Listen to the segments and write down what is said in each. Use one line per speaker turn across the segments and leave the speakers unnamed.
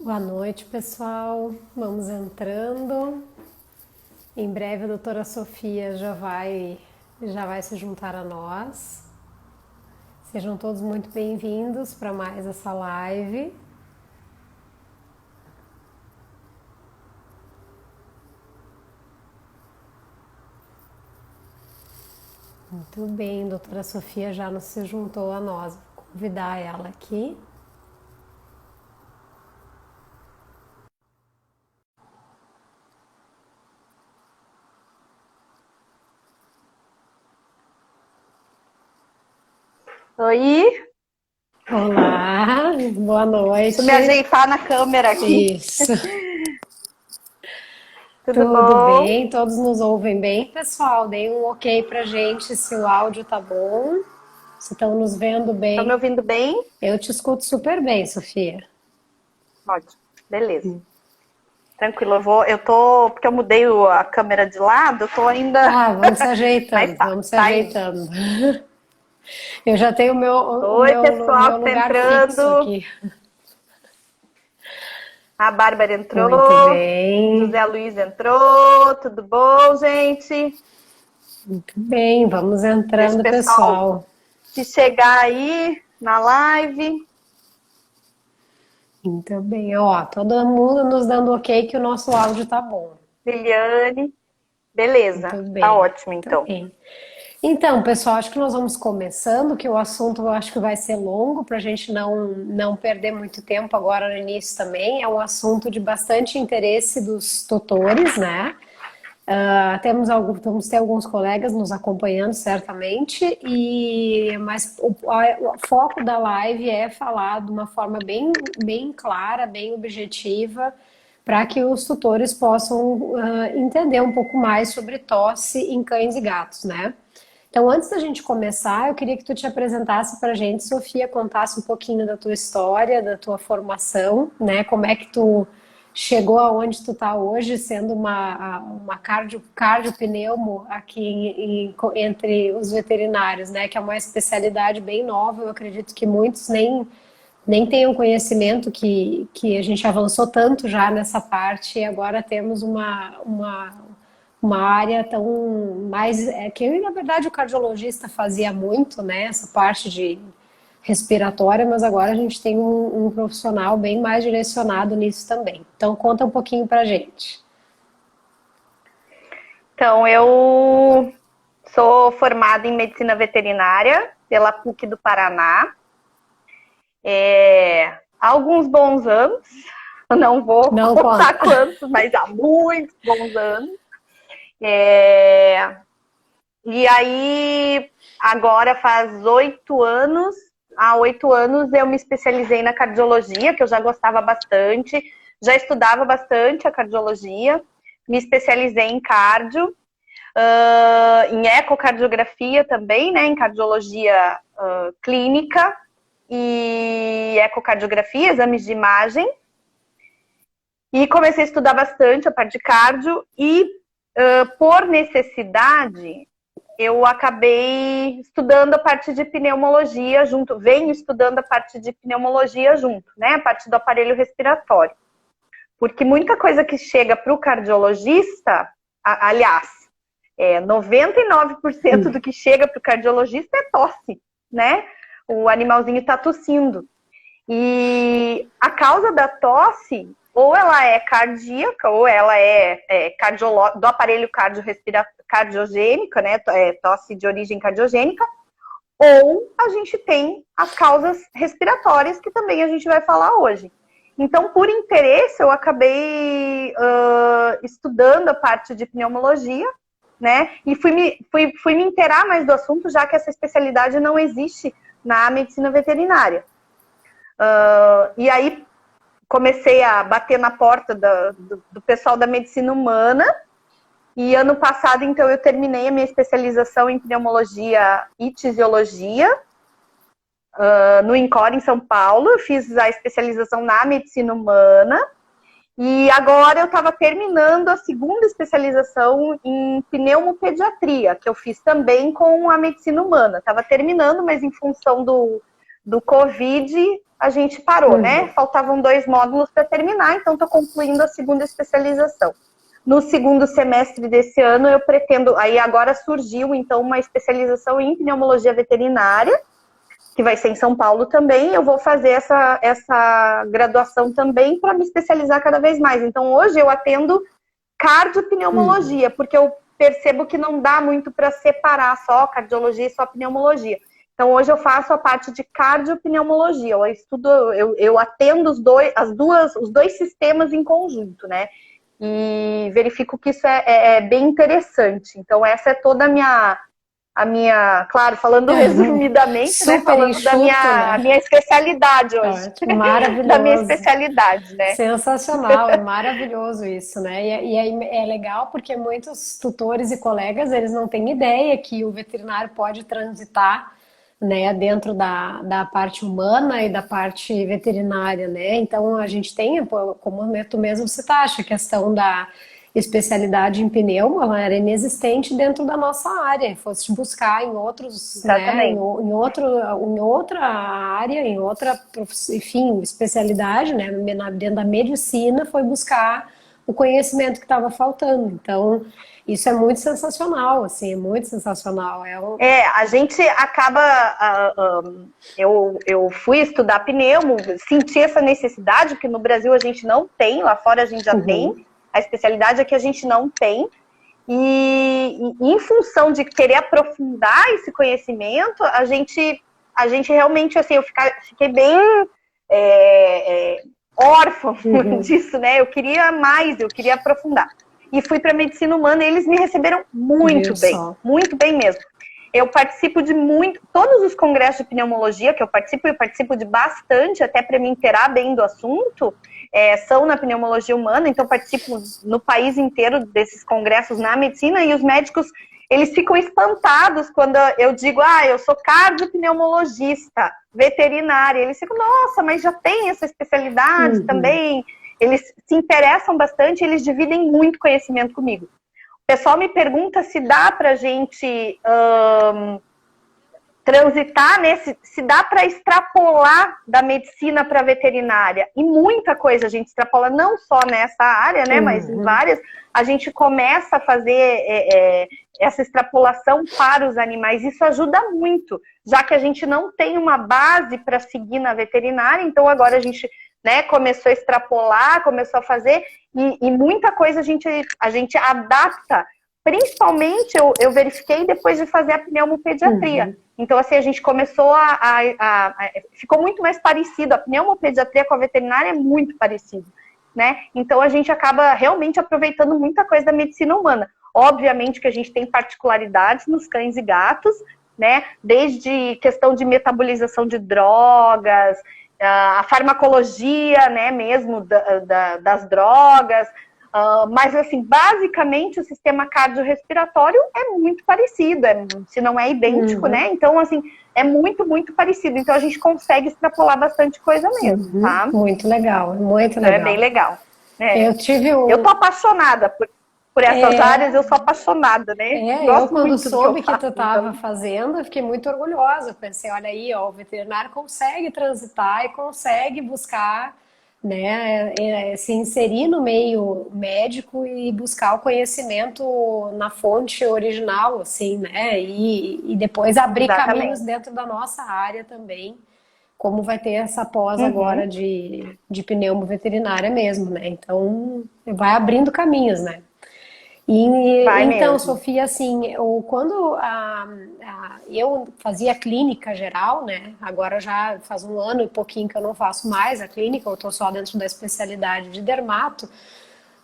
Boa noite, pessoal. Vamos entrando. Em breve a doutora Sofia já vai se juntar a nós. Sejam todos muito bem-vindos para mais essa live. Muito bem, doutora Sofia já nos se juntou a nós. Vou convidar ela aqui.
Oi,
Olá, boa noite.
deixa eu me ajeitar na câmera aqui.
Isso,
Tudo
tudo
bom?
bem? Todos nos ouvem bem, pessoal? Deem um ok pra gente se o áudio tá bom. Se estão nos vendo
Estão me
bem.
ouvindo bem?
Eu te escuto super bem, Sofia.
Ótimo, beleza. Tranquilo, porque eu mudei a câmera de lado, eu tô ainda,
Ah, vamos se
mas
ajeitando,
tá,
vamos se
tá indo.
ajeitando. Eu já tenho o
Oi,
meu, o
pessoal
meu
que tá
lugar fixo
entrando.
aqui.
A Bárbara
Muito
entrou,
bem,
José Luiz entrou, tudo bom, gente?
muito bem. Vamos
Deixa o
entrando,
pessoal
pessoal.
se chegar aí na live.
Muito bem. Ó, todo mundo nos dando ok que o nosso áudio tá bom.
Liliane,
Muito
beleza, tá
bem,
ótimo
muito
então.
bem. Então, pessoal, acho que nós vamos começando, que o assunto eu acho que vai ser longo, para a gente não perder muito tempo agora no início também. É um assunto de bastante interesse dos tutores, né? Vamos ter alguns colegas nos acompanhando certamente, mas o foco da live é falar de uma forma bem clara, bem objetiva, para que os tutores possam entender um pouco mais sobre tosse em cães e gatos, né? Então, antes da gente começar, eu queria que tu te apresentasse para a gente, Sofia, contasse um pouquinho da tua história, da tua formação, né? Como é que tu chegou aonde tu está hoje, sendo uma cardiopneumo aqui entre os veterinários, né? Que é uma especialidade bem nova, eu acredito que muitos nem tenham conhecimento que a gente avançou tanto já nessa parte e agora temos uma área tão mais que na verdade o cardiologista fazia muito, né? Essa parte de respiratória, mas agora a gente tem um profissional bem mais direcionado nisso também. Então conta um pouquinho pra gente.
Então, eu sou formada em medicina veterinária pela PUC do Paraná. Há alguns bons anos, eu não vou
Não
contar
conta.
quantos, mas há muitos bons anos. É, e aí, agora faz 8 anos, há 8 anos eu me especializei na cardiologia, que eu já gostava bastante, já estudava bastante a cardiologia, me especializei em cardio, em ecocardiografia também, né, em cardiologia clínica e ecocardiografia, exames de imagem. E comecei a estudar bastante a parte de cardio e, por necessidade, eu acabei estudando a parte de pneumologia junto, venho estudando a parte de pneumologia junto, né, a parte do aparelho respiratório. Porque muita coisa que chega para o cardiologista, aliás, 99% do que chega para o cardiologista é tosse, né? O animalzinho está tossindo. E a causa da tosse, ou ela é cardíaca, ou ela é do aparelho cardiogênico, né? Tosse de origem cardiogênica, ou a gente tem as causas respiratórias, que também a gente vai falar hoje. Então, por interesse, eu acabei estudando a parte de pneumologia, né? E fui me inteirar mais do assunto, já que essa especialidade não existe na medicina veterinária. E aí comecei a bater na porta do pessoal da medicina humana. E ano passado, então, eu terminei a minha especialização em pneumologia e tisiologia no INCOR, em São Paulo. Eu fiz a especialização na medicina humana. E agora eu estava terminando a segunda especialização em pneumopediatria, que eu fiz também com a medicina humana. Estava terminando, mas em função do Covid, a gente parou, né? Faltavam 2 módulos para terminar, então estou concluindo a segunda especialização. No segundo semestre desse ano, eu pretendo... Aí agora surgiu, então, uma especialização em pneumologia veterinária, que vai ser em São Paulo também. Eu vou fazer essa graduação também para me especializar cada vez mais. Então, hoje eu atendo cardiopneumologia, porque eu percebo que não dá muito para separar só cardiologia e só pneumologia. Então, hoje eu faço a parte de cardiopneumologia. Eu estudo, eu atendo os dois sistemas em conjunto, né? E verifico que isso é bem interessante. Então, essa é toda a minha, claro, falando resumidamente, né? Falando
enxuto,
da minha especialidade hoje.
Maravilhoso.
Da minha especialidade, né?
Sensacional, é maravilhoso isso, né? E é legal porque muitos tutores e colegas, eles não têm ideia que o veterinário pode transitar, né, dentro da parte humana e da parte veterinária, né? Então a gente tem, como tu mesmo citaste, a questão da especialidade em pneumo, ela era inexistente dentro da nossa área. Fosse buscar em outros, né, em outra área, em outra, enfim, especialidade, né, dentro da medicina, foi buscar o conhecimento que estava faltando. Então, isso é muito sensacional, assim, é muito sensacional.
A gente acaba... eu fui estudar pneumo, senti essa necessidade, porque no Brasil a gente não tem, lá fora a gente já tem. A especialidade é que a gente não tem. E em função de querer aprofundar esse conhecimento, a gente realmente, assim, eu fiquei bem órfã disso, né? Eu queria mais, eu queria aprofundar. E fui para medicina humana e eles me receberam muito bem mesmo. Eu participo de todos os congressos de pneumologia que eu participo de bastante, até para me inteirar bem do assunto, são na pneumologia humana, então participo no país inteiro desses congressos na medicina, e os médicos, eles ficam espantados quando eu digo, eu sou cardiopneumologista veterinária. Eles ficam, nossa, mas já tem essa especialidade também. Eles se interessam bastante, eles dividem muito conhecimento comigo. O pessoal me pergunta se dá pra gente transitar se dá para extrapolar da medicina para veterinária. E muita coisa a gente extrapola, não só nessa área, né, mas em várias. A gente começa a fazer essa extrapolação para os animais. Isso ajuda muito, já que a gente não tem uma base para seguir na veterinária. Então agora a gente, né, começou a extrapolar, começou a fazer, e muita coisa a gente adapta. Principalmente, eu verifiquei depois de fazer a pneumopediatria. Então, assim, a gente começou ficou muito mais parecido. A pneumopediatria com a veterinária é muito parecido, né? Então, a gente acaba realmente aproveitando muita coisa da medicina humana. Obviamente que a gente tem particularidades nos cães e gatos, né? Desde questão de metabolização de drogas, a farmacologia, né, mesmo das drogas. Mas, assim, basicamente o sistema cardiorrespiratório é muito parecido, se não é idêntico, né? Então, assim, é muito, muito parecido. Então, a gente consegue extrapolar bastante coisa mesmo, tá?
Muito legal, muito
então,
legal.
É bem legal.
Eu
tô apaixonada por essas áreas, eu sou apaixonada, né?
Eu quando soube que tu estava fazendo, eu fiquei muito orgulhosa. Pensei, olha aí, ó, o veterinário consegue transitar e consegue buscar, né, se inserir no meio médico e buscar o conhecimento na fonte original, assim, né, e depois abrir caminhos dentro da nossa área também, como vai ter essa pós agora de pneumo veterinária mesmo, né, então vai abrindo caminhos, né. Então,
mesmo.
Sofia, assim, quando eu fazia clínica geral, né? Agora já faz um ano e pouquinho que eu não faço mais a clínica, eu estou só dentro da especialidade de dermato,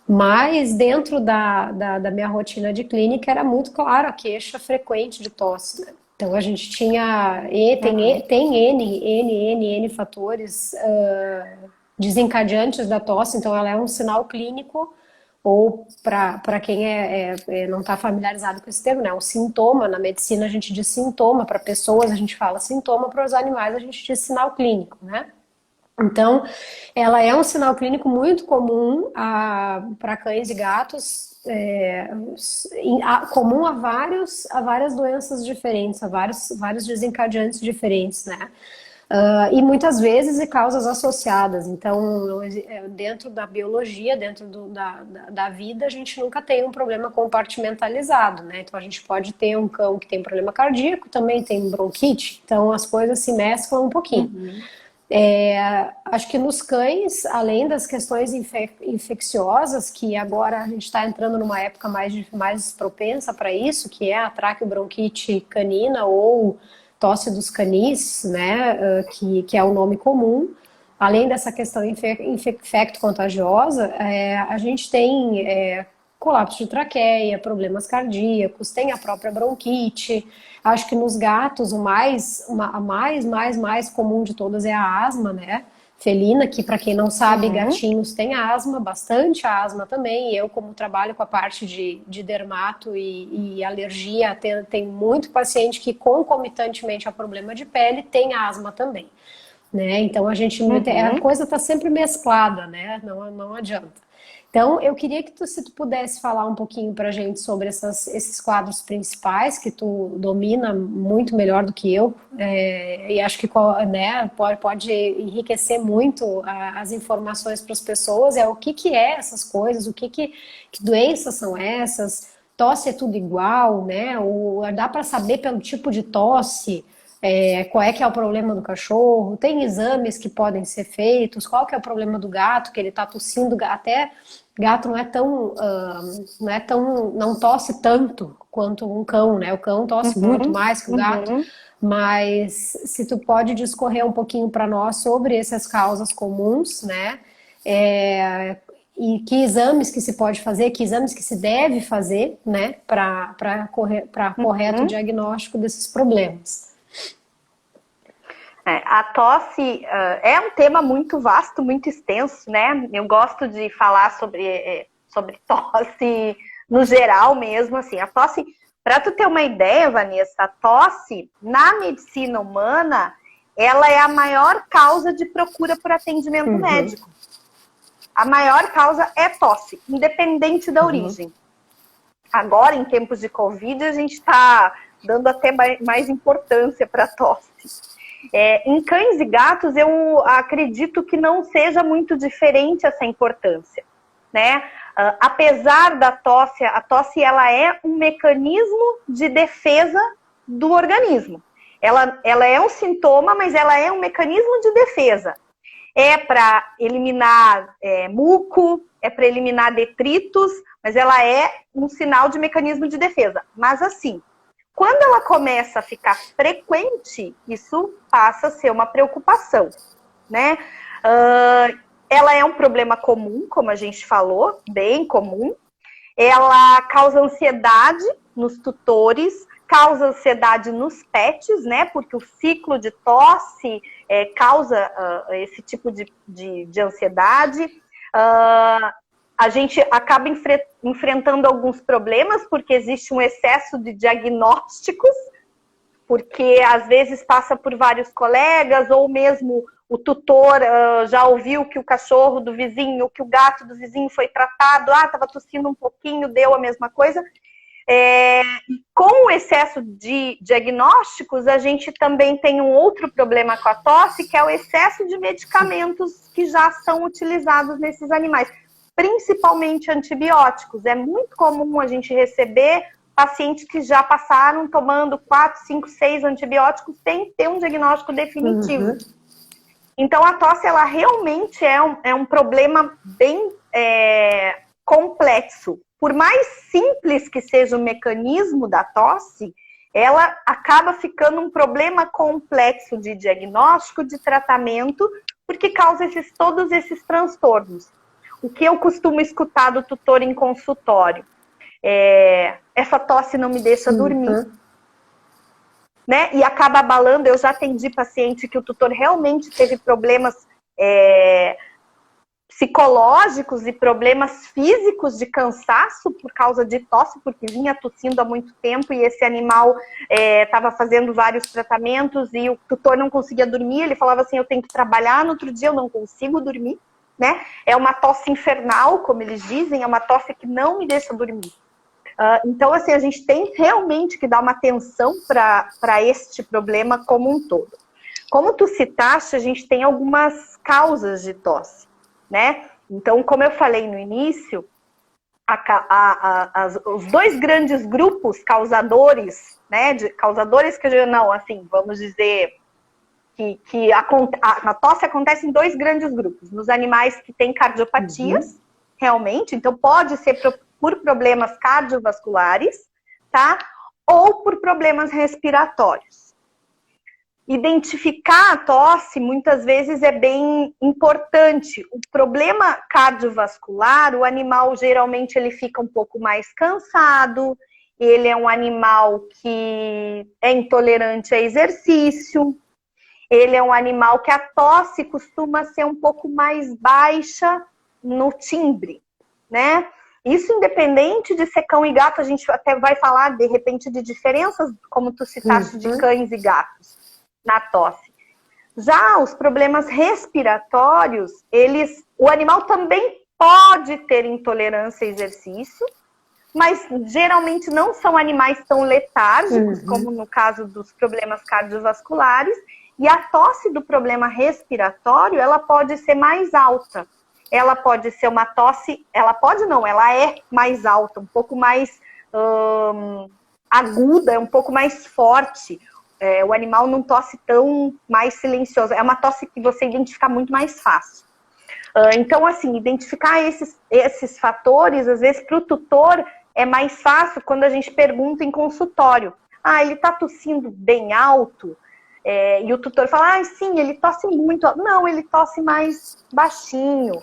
mas dentro da minha rotina de clínica era muito claro a queixa frequente de tosse, né? Então a gente tem N fatores desencadeantes da tosse, então ela é um sinal clínico, ou para quem não está familiarizado com esse termo, né? Um sintoma, na medicina a gente diz sintoma, para pessoas a gente fala sintoma, para os animais a gente diz sinal clínico, né? Então, ela é um sinal clínico muito comum para cães e gatos, comum a várias doenças diferentes, a vários desencadeantes diferentes, né? E muitas vezes de causas associadas. Então, dentro da biologia, dentro da vida, a gente nunca tem um problema compartimentalizado, né? Então, a gente pode ter um cão que tem problema cardíaco, também tem bronquite, então as coisas se mesclam um pouquinho. Acho que nos cães, além das questões infecciosas, que agora a gente está entrando numa época mais propensa para isso, que é a traqueobronquite canina ou tosse dos canis, né, que é o nome comum. Além dessa questão infecto-contagiosa, a gente tem colapso de traqueia, problemas cardíacos, tem a própria bronquite. Acho que nos gatos a mais comum de todas é a asma, né? Felina, que para quem não sabe, gatinhos têm asma, bastante asma também. Eu, como trabalho com a parte de dermato e alergia, tem muito paciente que concomitantemente a problema de pele tem asma também, né? Então a coisa está sempre mesclada, né? Não adianta. Então, eu queria que se tu pudesse falar um pouquinho para a gente sobre esses quadros principais, que tu domina muito melhor do que eu, e acho que, né, pode enriquecer muito as informações para as pessoas, o que é essas coisas, que doenças são essas, tosse é tudo igual, né? Dá para saber pelo tipo de tosse, qual é que é o problema do cachorro, tem exames que podem ser feitos, qual que é o problema do gato, que ele está tossindo, até gato não tosse tanto quanto um cão, né? O cão tosse muito mais que o gato, mas se tu pode discorrer um pouquinho para nós sobre essas causas comuns, né? E que exames que se pode fazer, que exames que se deve fazer, né? Para correto diagnóstico desses problemas.
A tosse é um tema muito vasto, muito extenso, né? Eu gosto de falar sobre tosse no geral mesmo, assim. A tosse, para tu ter uma ideia, Vanessa, a tosse na medicina humana, ela é a maior causa de procura por atendimento médico. A maior causa é tosse, independente da origem. Agora, em tempos de Covid, a gente está dando até mais importância para a tosse. Em cães e gatos, eu acredito que não seja muito diferente essa importância, né? Apesar da tosse, a tosse ela é um mecanismo de defesa do organismo. Ela é um sintoma, mas ela é um mecanismo de defesa. É para eliminar muco, é para eliminar detritos, mas ela é um sinal de mecanismo de defesa. Mas assim, quando ela começa a ficar frequente, isso passa a ser uma preocupação, né? Ela é um problema comum, como a gente falou, bem comum. Ela causa ansiedade nos tutores, causa ansiedade nos pets, né? Porque o ciclo de tosse causa esse tipo de ansiedade. A gente acaba enfrentando alguns problemas, porque existe um excesso de diagnósticos, porque às vezes passa por vários colegas, ou mesmo o tutor já ouviu que o cachorro do vizinho, que o gato do vizinho foi tratado, estava tossindo um pouquinho, deu a mesma coisa. Com o excesso de diagnósticos, a gente também tem um outro problema com a tosse, que é o excesso de medicamentos que já são utilizados nesses animais. Principalmente antibióticos. É muito comum a gente receber pacientes que já passaram tomando 4, 5, 6 antibióticos sem ter um diagnóstico definitivo. Então, a tosse, ela realmente é um problema bem complexo. Por mais simples que seja o mecanismo da tosse, ela acaba ficando um problema complexo de diagnóstico, de tratamento, porque causa todos esses transtornos. O que eu costumo escutar do tutor em consultório? Essa tosse não me deixa dormir. Né? E acaba abalando. Eu já atendi paciente que o tutor realmente teve problemas psicológicos e problemas físicos de cansaço por causa de tosse, porque vinha tossindo há muito tempo e esse animal estava fazendo vários tratamentos e o tutor não conseguia dormir. Ele falava assim, eu tenho que trabalhar, no outro dia eu não consigo dormir. Né? É uma tosse infernal, como eles dizem, é uma tosse que não me deixa dormir. Então, assim, a gente tem realmente que dar uma atenção para este problema como um todo. Como tu citaste, a gente tem algumas causas de tosse, né? Então, como eu falei no início, os dois grandes grupos causadores, né? Causadores que não, assim, vamos dizer que a tosse acontece em dois grandes grupos. Nos animais que têm cardiopatias, realmente, então pode ser por problemas cardiovasculares, tá? Ou por problemas respiratórios. Identificar a tosse, muitas vezes, é bem importante. O problema cardiovascular, o animal, geralmente, ele fica um pouco mais cansado, ele é um animal que é intolerante a exercício, ele é um animal que a tosse costuma ser um pouco mais baixa no timbre, né? Isso independente de ser cão e gato, a gente até vai falar, de repente, de diferenças, como tu citaste, de cães e gatos na tosse. Já os problemas respiratórios, o animal também pode ter intolerância a exercício, mas geralmente não são animais tão letárgicos, como no caso dos problemas cardiovasculares, e a tosse do problema respiratório, ela pode ser mais alta. Ela pode ser uma tosse, ela é mais alta, um pouco mais aguda, um pouco mais forte. O animal não tosse tão mais silencioso. É uma tosse que você identifica muito mais fácil. Então, assim, identificar esses fatores, às vezes, para o tutor, é mais fácil quando a gente pergunta em consultório. Ele está tossindo bem alto? E o tutor fala, sim, ele tosse muito alto. Não, ele tosse mais baixinho.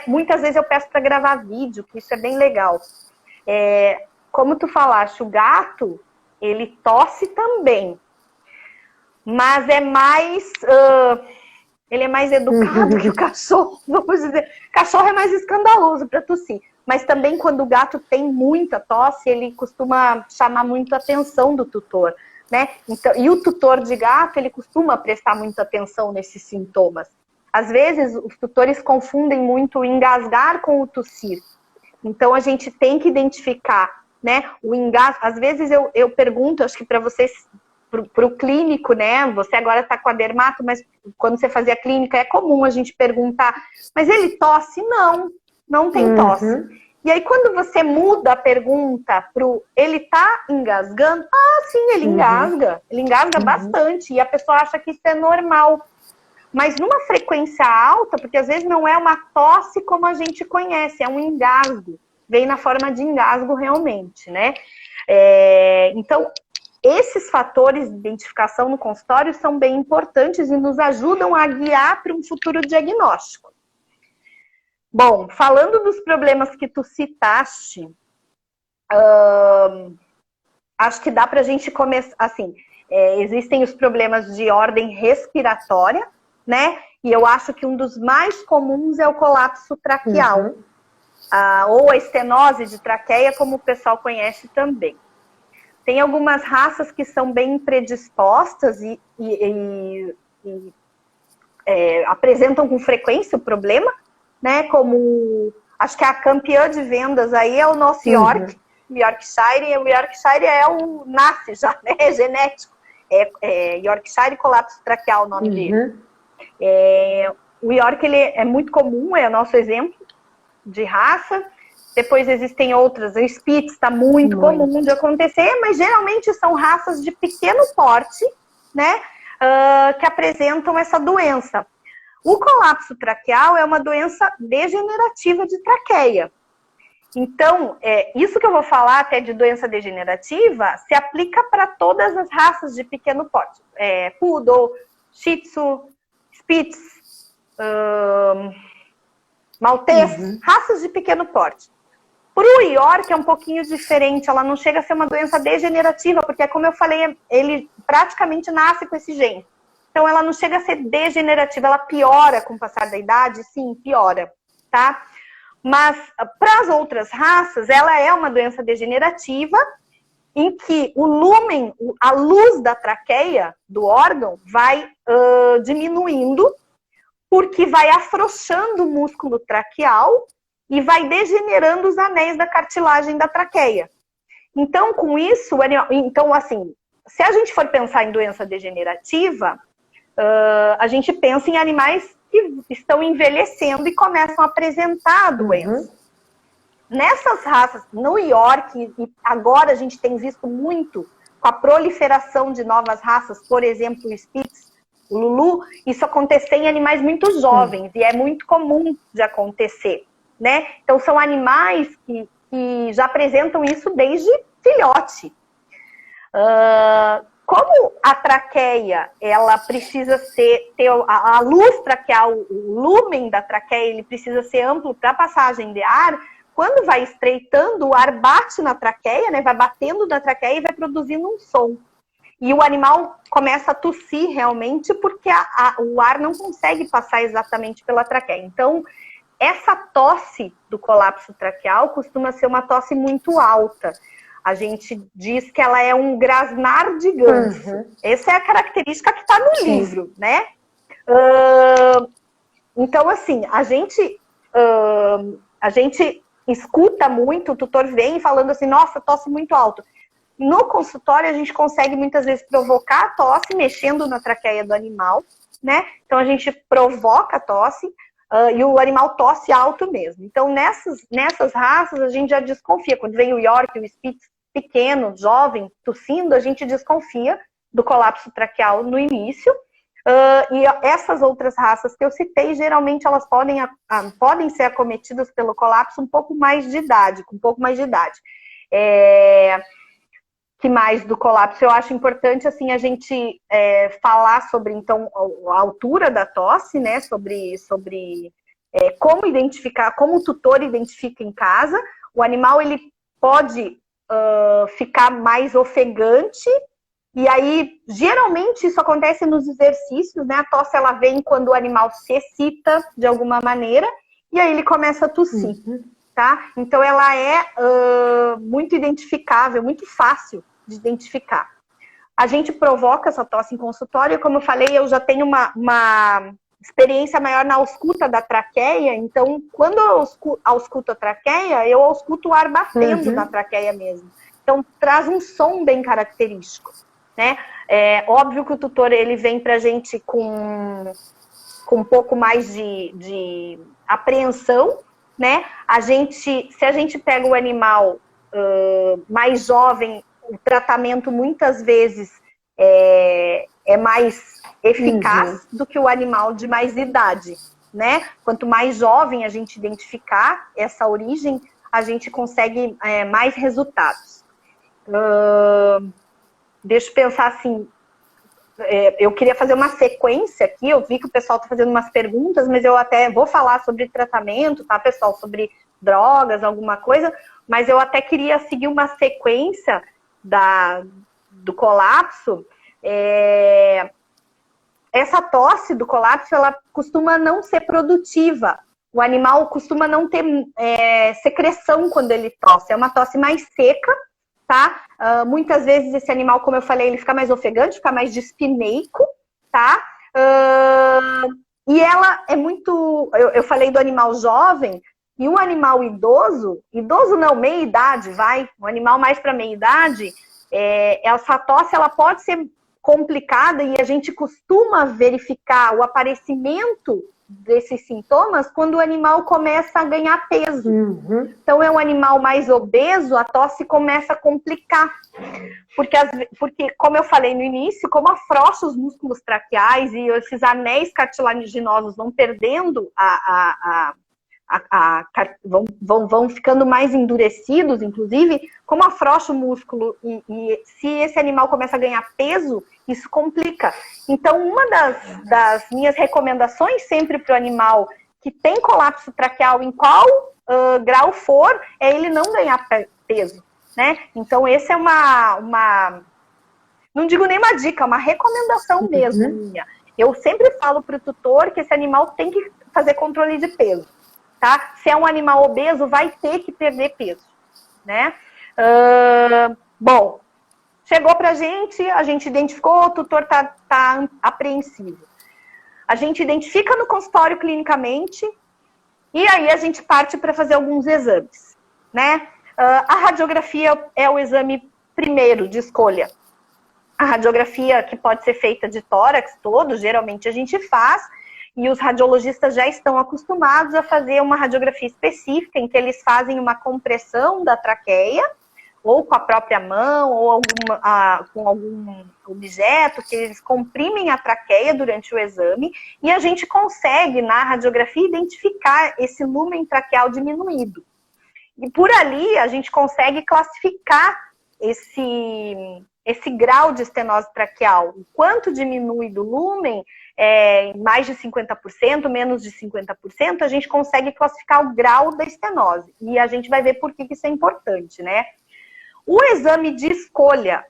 Muitas vezes eu peço para gravar vídeo, que isso é bem legal. Como tu falaste, o gato, ele tosse também. Mas ele é mais educado que o cachorro, vamos dizer. Cachorro é mais escandaloso para tossir. Mas também quando o gato tem muita tosse, ele costuma chamar muito a atenção do tutor, né? Então, e o tutor de gato, ele costuma prestar muita atenção nesses sintomas. Às vezes, os tutores confundem muito o engasgar com o tossir. Então, a gente tem que identificar, né? O engasgo. Às vezes, eu pergunto, acho que para vocês, para o clínico, né? Você agora está com a dermato, mas quando você fazia clínica, é comum a gente perguntar, mas ele tosse? Não tem tosse. E aí, quando você muda a pergunta para ele tá engasgando? Sim, ele engasga. Ele engasga bastante. E a pessoa acha que isso é normal. Mas numa frequência alta, porque às vezes não é uma tosse como a gente conhece, é um engasgo. Vem na forma de engasgo realmente, né? Então, esses fatores de identificação no consultório são bem importantes e nos ajudam a guiar para um futuro diagnóstico. Bom, falando dos problemas que tu citaste, acho que dá para a gente começar, assim, existem os problemas de ordem respiratória, né? E eu acho que um dos mais comuns é o colapso traqueal, ou a estenose de traqueia, como o pessoal conhece também. Tem algumas raças que são bem predispostas e apresentam com frequência o problema, né? Como, acho que a campeã de vendas aí é o nosso York, Yorkshire. O Yorkshire nasce já, né? É genético. Yorkshire colapso traqueal, o nome dele. O York, ele é muito comum, é o nosso exemplo de raça. Depois existem outras, o Spitz está muito comum de acontecer, mas geralmente são raças de pequeno porte, né? Que apresentam essa doença. O colapso traqueal é uma doença degenerativa de traqueia. Então, isso que eu vou falar até de doença degenerativa se aplica para todas as raças de pequeno porte. Poodle, Shih Tzu, Spitz, Maltês, raças de pequeno porte. Para o York é um pouquinho diferente, ela não chega a ser uma doença degenerativa, porque como eu falei, ele praticamente nasce com esse gene. Então, ela não chega a ser degenerativa, ela piora com o passar da idade, sim, piora, tá? Mas, para as outras raças, ela é uma doença degenerativa em que o lúmen, a luz da traqueia, do órgão, vai diminuindo, porque vai afrouxando o músculo traqueal e vai degenerando os anéis da cartilagem da traqueia. Então, com isso, assim, se a gente for pensar em doença degenerativa, a gente pensa em animais que estão envelhecendo e começam a apresentar a doença. Nessas raças, no York, e agora a gente tem visto muito com a proliferação de novas raças, por exemplo, o Spitz, o Lulu, isso acontecer em animais muito jovens, e é muito comum de acontecer, né? Então, são animais que já apresentam isso desde filhote. Como a traqueia, ela precisa ter a luz traqueal, o lúmen da traqueia, ele precisa ser amplo para passagem de ar. Quando vai estreitando, o ar bate na traqueia, né? Vai batendo na traqueia e vai produzindo um som. E o animal começa a tossir realmente porque o ar não consegue passar exatamente pela traqueia. Então, essa tosse do colapso traqueal costuma ser uma tosse muito alta. A gente diz que ela é um grasnar de ganso. Essa é a característica que está no livro, né? Então, assim, a gente escuta muito, o tutor vem falando assim, nossa, tosse muito alto. No consultório, a gente consegue muitas vezes provocar a tosse mexendo na traqueia do animal, né? Então, a gente provoca a tosse e o animal tosse alto mesmo. Então, nessas raças, a gente já desconfia. Quando vem o York, o Spitz pequeno, jovem, tossindo, a gente desconfia do colapso traqueal no início. E essas outras raças que eu citei, geralmente elas podem ser acometidas pelo colapso um pouco mais de idade, com um pouco mais de idade. Que mais do colapso? Eu acho importante assim, a gente falar sobre então, a altura da tosse, né? Sobre como identificar, como o tutor identifica em casa. O animal ele pode ficar mais ofegante. E aí, geralmente, isso acontece nos exercícios, né? A tosse, ela vem quando o animal se excita de alguma maneira, e aí ele começa a tossir, tá? Então, ela é muito identificável, muito fácil de identificar. A gente provoca essa tosse em consultório, e como eu falei, eu já tenho uma experiência maior na ausculta da traqueia, então, quando eu ausculto a traqueia, eu ausculto o ar batendo na traqueia mesmo. Então, traz um som bem característico. Né? É óbvio que o tutor ele vem para a gente com um pouco mais de apreensão, né? Se a gente pega o animal mais jovem, o tratamento muitas vezes é mais eficaz do que o animal de mais idade, né? Quanto mais jovem a gente identificar essa origem, a gente consegue mais resultados. Deixa eu pensar assim, eu queria fazer uma sequência aqui, eu vi que o pessoal está fazendo umas perguntas, mas eu até vou falar sobre tratamento, tá, pessoal? Sobre drogas, alguma coisa, mas eu até queria seguir uma sequência do colapso. Essa tosse do colapso, ela costuma não ser produtiva. O animal costuma não ter secreção quando ele tosse, é uma tosse mais seca, tá? Muitas vezes esse animal, como eu falei, ele fica mais ofegante, fica mais dispineico, tá? E ela é muito... Eu falei do animal jovem, e o animal idoso não, meia-idade, o animal mais para meia-idade, essa tosse, ela pode ser complicada e a gente costuma verificar o aparecimento desses sintomas quando o animal começa a ganhar peso. Então, é um animal mais obeso, a tosse começa a complicar. Porque, como eu falei no início, como afrouxa os músculos traqueais e esses anéis cartilaginosos vão perdendo vão ficando mais endurecidos, inclusive, como afrouxa o músculo e se esse animal começa a ganhar peso, isso complica. Então, uma das minhas recomendações sempre para o animal que tem colapso traqueal, em qual grau for, é ele não ganhar peso, né? Então, esse é não digo nem uma dica, é uma recomendação mesmo minha. Eu sempre falo para o tutor que esse animal tem que fazer controle de peso. Tá? Se é um animal obeso, vai ter que perder peso, né? Bom, chegou pra gente, a gente identificou, o tutor tá apreensivo. A gente identifica no consultório clinicamente e aí a gente parte para fazer alguns exames, né? A radiografia é o exame primeiro de escolha. a radiografia que pode ser feita de tórax todo, geralmente a gente faz, e os radiologistas já estão acostumados a fazer uma radiografia específica, em que eles fazem uma compressão da traqueia, ou com a própria mão, ou com algum objeto, que eles comprimem a traqueia durante o exame, e a gente consegue, na radiografia, identificar esse lúmen traqueal diminuído. E por ali, a gente consegue classificar esse grau de estenose traqueal. O quanto diminui do lúmen, mais de 50%, menos de 50%, a gente consegue classificar o grau da estenose. E a gente vai ver por que isso é importante, né? O exame de escolha,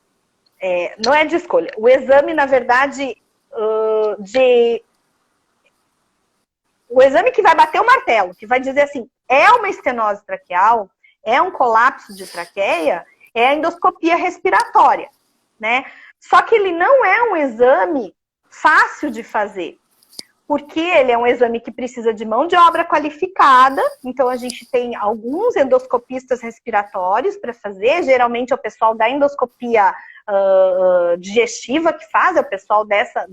não é de escolha, o exame, na verdade, o exame que vai bater o martelo, que vai dizer assim, é uma estenose traqueal, é um colapso de traqueia, é a endoscopia respiratória, né? Só que ele não é um exame fácil de fazer, porque ele é um exame que precisa de mão de obra qualificada, então a gente tem alguns endoscopistas respiratórios para fazer, geralmente é o pessoal da endoscopia digestiva que faz, é o pessoal dessa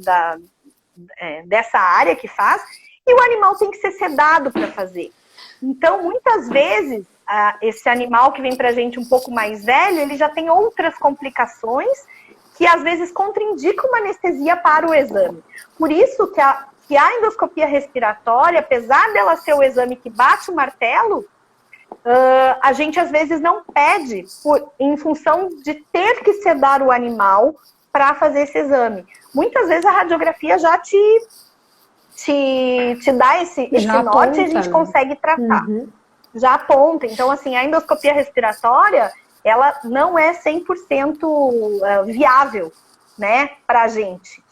área que faz, e o animal tem que ser sedado para fazer. Então, muitas vezes, esse animal que vem para a gente um pouco mais velho, ele já tem outras complicações que às vezes contraindicam uma anestesia para o exame. Por isso que a endoscopia respiratória, apesar dela ser o exame que bate o martelo, a gente às vezes não pede em função de ter que sedar o animal para fazer esse exame. Muitas vezes a radiografia já te dá esse norte e a gente consegue tratar. Uhum. Já aponta. Então, assim, a endoscopia respiratória, ela não é 100% viável, né, para a gente.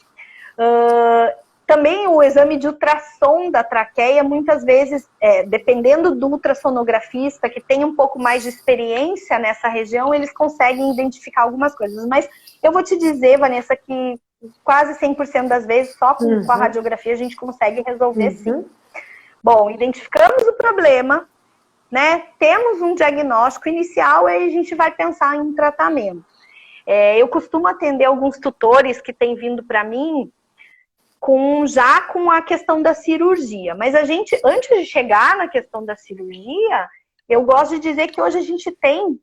Também o exame de ultrassom da traqueia, muitas vezes, dependendo do ultrassonografista, que tem um pouco mais de experiência nessa região, eles conseguem identificar algumas coisas. Mas eu vou te dizer, Vanessa, que quase 100% das vezes, só com a radiografia, a gente consegue resolver sim. Bom, identificamos o problema, né? Temos um diagnóstico inicial, aí a gente vai pensar em um tratamento. Eu costumo atender alguns tutores que têm vindo para mim já com a questão da cirurgia. Mas a gente, antes de chegar na questão da cirurgia, eu gosto de dizer que hoje a gente tem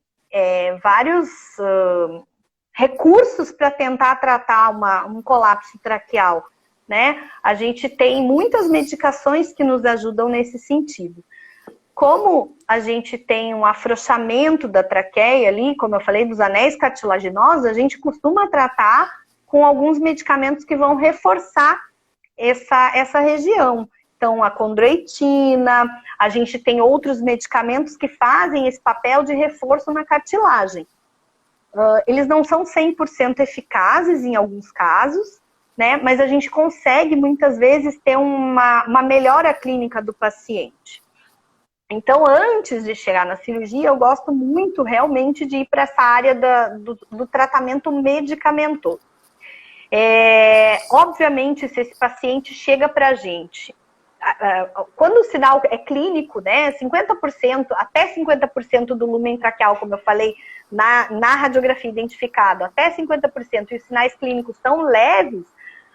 vários recursos para tentar tratar um colapso traqueal, né? A gente tem muitas medicações que nos ajudam nesse sentido. Como a gente tem um afrouxamento da traqueia ali, como eu falei, dos anéis cartilaginosos, a gente costuma tratar com alguns medicamentos que vão reforçar essa região. Então, a condroitina, a gente tem outros medicamentos que fazem esse papel de reforço na cartilagem. Eles não são 100% eficazes em alguns casos, né? Mas a gente consegue, muitas vezes, ter uma melhora clínica do paciente. Então, antes de chegar na cirurgia, eu gosto muito, realmente, de ir para essa área do tratamento medicamentoso. Obviamente, se esse paciente chega para a gente, quando o sinal é clínico, né, 50%, até 50% do lúmen traqueal, como eu falei, na radiografia identificado, até 50%, e os sinais clínicos são leves,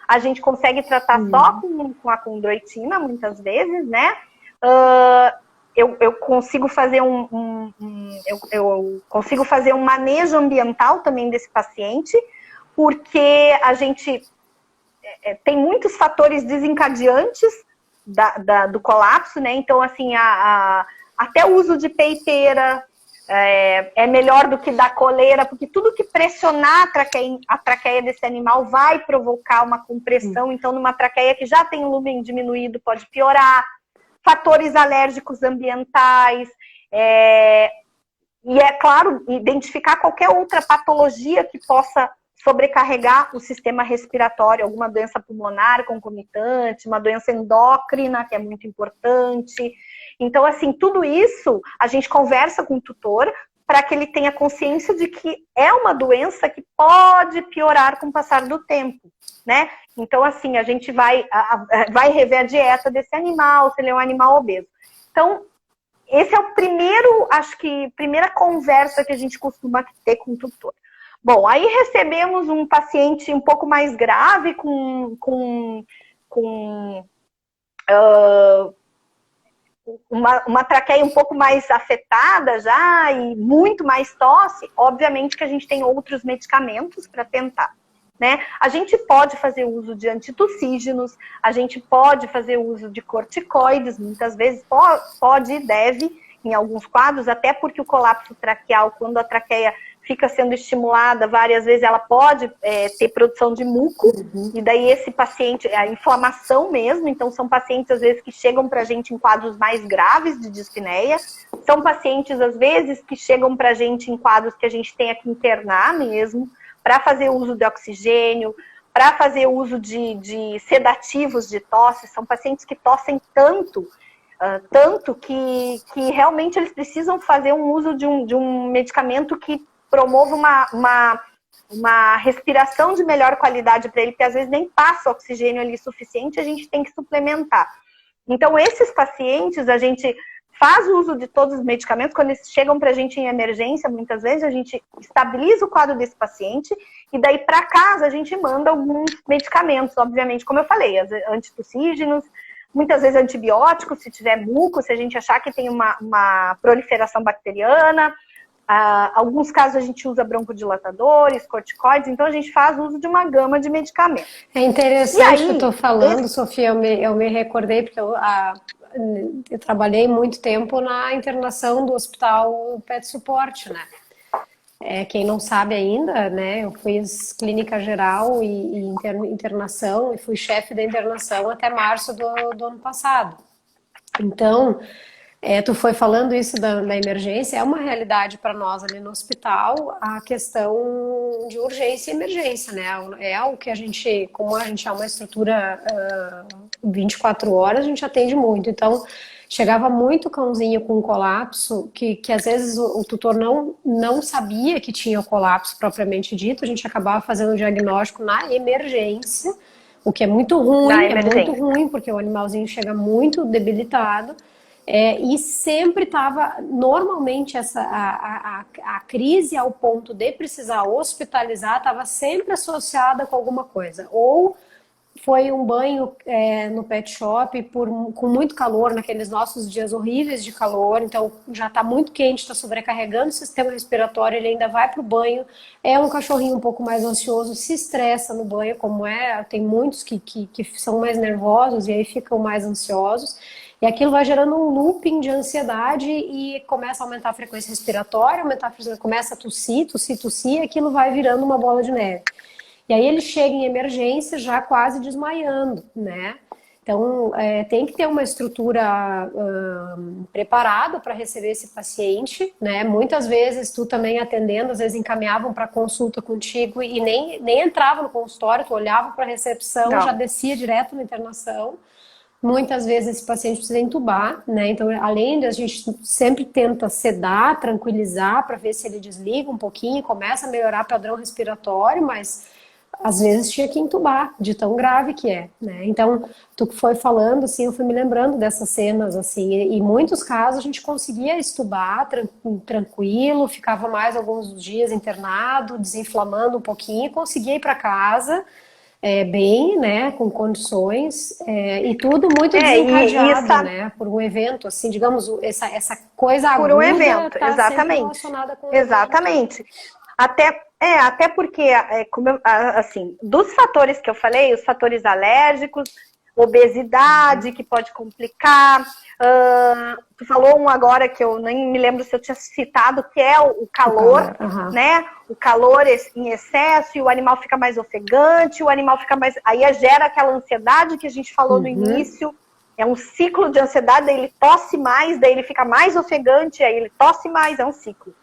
a gente consegue tratar só com a condroitina, muitas vezes, né? Eu consigo fazer eu consigo fazer um manejo ambiental também desse paciente, porque a gente tem muitos fatores desencadeantes do colapso, né? Então, assim, até o uso de peiteira é melhor do que da coleira, porque tudo que pressionar a traqueia desse animal vai provocar uma compressão. Então, numa traqueia que já tem o lúmen diminuído, pode piorar. Fatores alérgicos ambientais. E, é claro, identificar qualquer outra patologia que possa sobrecarregar o sistema respiratório, alguma doença pulmonar concomitante, uma doença endócrina, que é muito importante. Então, assim, tudo isso a gente conversa com o tutor para que ele tenha consciência de que é uma doença que pode piorar com o passar do tempo, né? Então, assim, a gente vai rever a dieta desse animal, se ele é um animal obeso. Então, esse é o primeiro, acho que, primeira conversa que a gente costuma ter com o tutor. Bom, aí recebemos um paciente um pouco mais grave, uma traqueia um pouco mais afetada já e muito mais tosse. Obviamente que a gente tem outros medicamentos para tentar, né? A gente pode fazer uso de antitussígenos, a gente pode fazer uso de corticoides, muitas vezes pode e deve, em alguns quadros, até porque o colapso traqueal, quando a traqueia fica sendo estimulada várias vezes, ela pode ter produção de muco, e daí esse paciente, a inflamação mesmo, então são pacientes às vezes que chegam pra gente em quadros mais graves de dispneia, são pacientes às vezes que chegam pra gente em quadros que a gente tem que internar mesmo, para fazer uso de oxigênio, para fazer uso de sedativos de tosse, são pacientes que tossem tanto que realmente eles precisam fazer um uso de um medicamento que promova uma respiração de melhor qualidade para ele, porque às vezes nem passa oxigênio ali suficiente, a gente tem que suplementar. Então, esses pacientes, a gente faz uso de todos os medicamentos, quando eles chegam para a gente em emergência, muitas vezes a gente estabiliza o quadro desse paciente, e daí para casa a gente manda alguns medicamentos, obviamente, como eu falei, antitussígenos, muitas vezes antibióticos, se tiver muco, se a gente achar que tem uma proliferação bacteriana. Alguns casos a gente usa broncodilatadores, corticoides, então a gente faz uso de uma gama de medicamentos.
É interessante o que eu estou falando, Sofia, eu me recordei, porque eu trabalhei muito tempo na internação do hospital Pet Support, né? Quem não sabe ainda, né? Eu fiz clínica geral e internação, e fui chefe da internação até março do ano passado. Então, tu foi falando isso da emergência, é uma realidade para nós ali no hospital, a questão de urgência e emergência, né? É o que a gente, como a gente é uma estrutura 24 horas, a gente atende muito. Então, chegava muito cãozinho com colapso, que às vezes o tutor não sabia que tinha o colapso propriamente dito, a gente acabava fazendo o diagnóstico na emergência, o que é muito ruim, porque o animalzinho chega muito debilitado. E sempre estava, normalmente a crise ao ponto de precisar hospitalizar estava sempre associada com alguma coisa. Ou foi um banho no pet shop com muito calor, naqueles nossos dias horríveis de calor, então já está muito quente, está sobrecarregando o sistema respiratório, ele ainda vai para o banho, é um cachorrinho um pouco mais ansioso, se estressa no banho, como tem muitos que são mais nervosos e aí ficam mais ansiosos. E aquilo vai gerando um looping de ansiedade e começa a aumentar a frequência respiratória, começa a tossir, e aquilo vai virando uma bola de neve. E aí ele chega em emergência já quase desmaiando, né? Então, tem que ter uma estrutura preparada para receber esse paciente, né? Muitas vezes, tu também atendendo, às vezes encaminhavam para consulta contigo e nem entrava no consultório, tu olhava para a recepção, já descia direto na internação. Muitas vezes esse paciente precisa entubar, né? Então, além de a gente sempre tenta sedar, tranquilizar para ver se ele desliga um pouquinho, começa a melhorar o padrão respiratório, mas às vezes tinha que entubar, de tão grave que é, né? Então, tu que foi falando, assim, eu fui me lembrando dessas cenas, assim, e em muitos casos a gente conseguia estubar tranquilo, ficava mais alguns dias internado, desinflamando um pouquinho, e conseguia ir para casa bem, né, com condições, e tudo muito desencadeado, né, por um evento, assim, digamos, essa coisa aguda.
Por um evento,
tá
exatamente.
Relacionada com
exatamente. Até porque, assim, dos fatores que eu falei, os fatores alérgicos, obesidade, que pode complicar. Tu falou um agora que eu nem me lembro se eu tinha citado, que é o calor, né? O calor em excesso, e o animal fica mais ofegante, o animal fica mais... Aí gera aquela ansiedade que a gente falou no início. É um ciclo de ansiedade, daí ele tosse mais, daí ele fica mais ofegante, aí ele tosse mais, é um ciclo.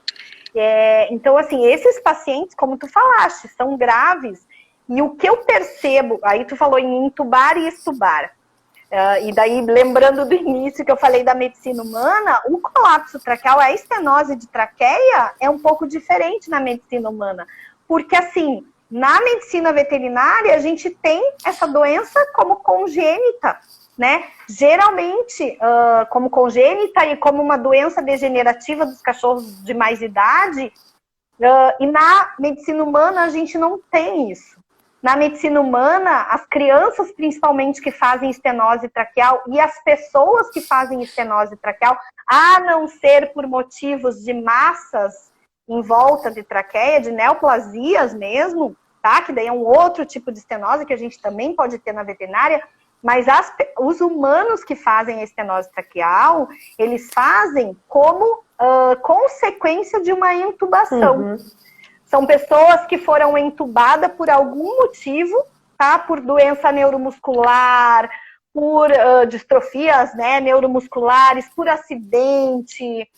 Então, assim, esses pacientes, como tu falaste, são graves. E o que eu percebo, aí tu falou em intubar e extubar. E daí, lembrando do início que eu falei da medicina humana, o colapso traqueal, a estenose de traqueia é um pouco diferente na medicina humana. Porque, assim, na medicina veterinária, a gente tem essa doença como congênita, né? Geralmente, como congênita e como uma doença degenerativa dos cachorros de mais idade, E na medicina humana a gente não tem isso. Na medicina humana, as crianças, principalmente, que fazem estenose traqueal e as pessoas que fazem estenose traqueal, a não ser por motivos de massas em volta de traqueia, de neoplasias mesmo, tá? Que daí é um outro tipo de estenose que a gente também pode ter na veterinária, mas os humanos que fazem a estenose traqueal, eles fazem como consequência de uma intubação.
Uhum.
São pessoas que foram entubadas por algum motivo, tá? Por doença neuromuscular, por distrofias, né, neuromusculares, por acidente,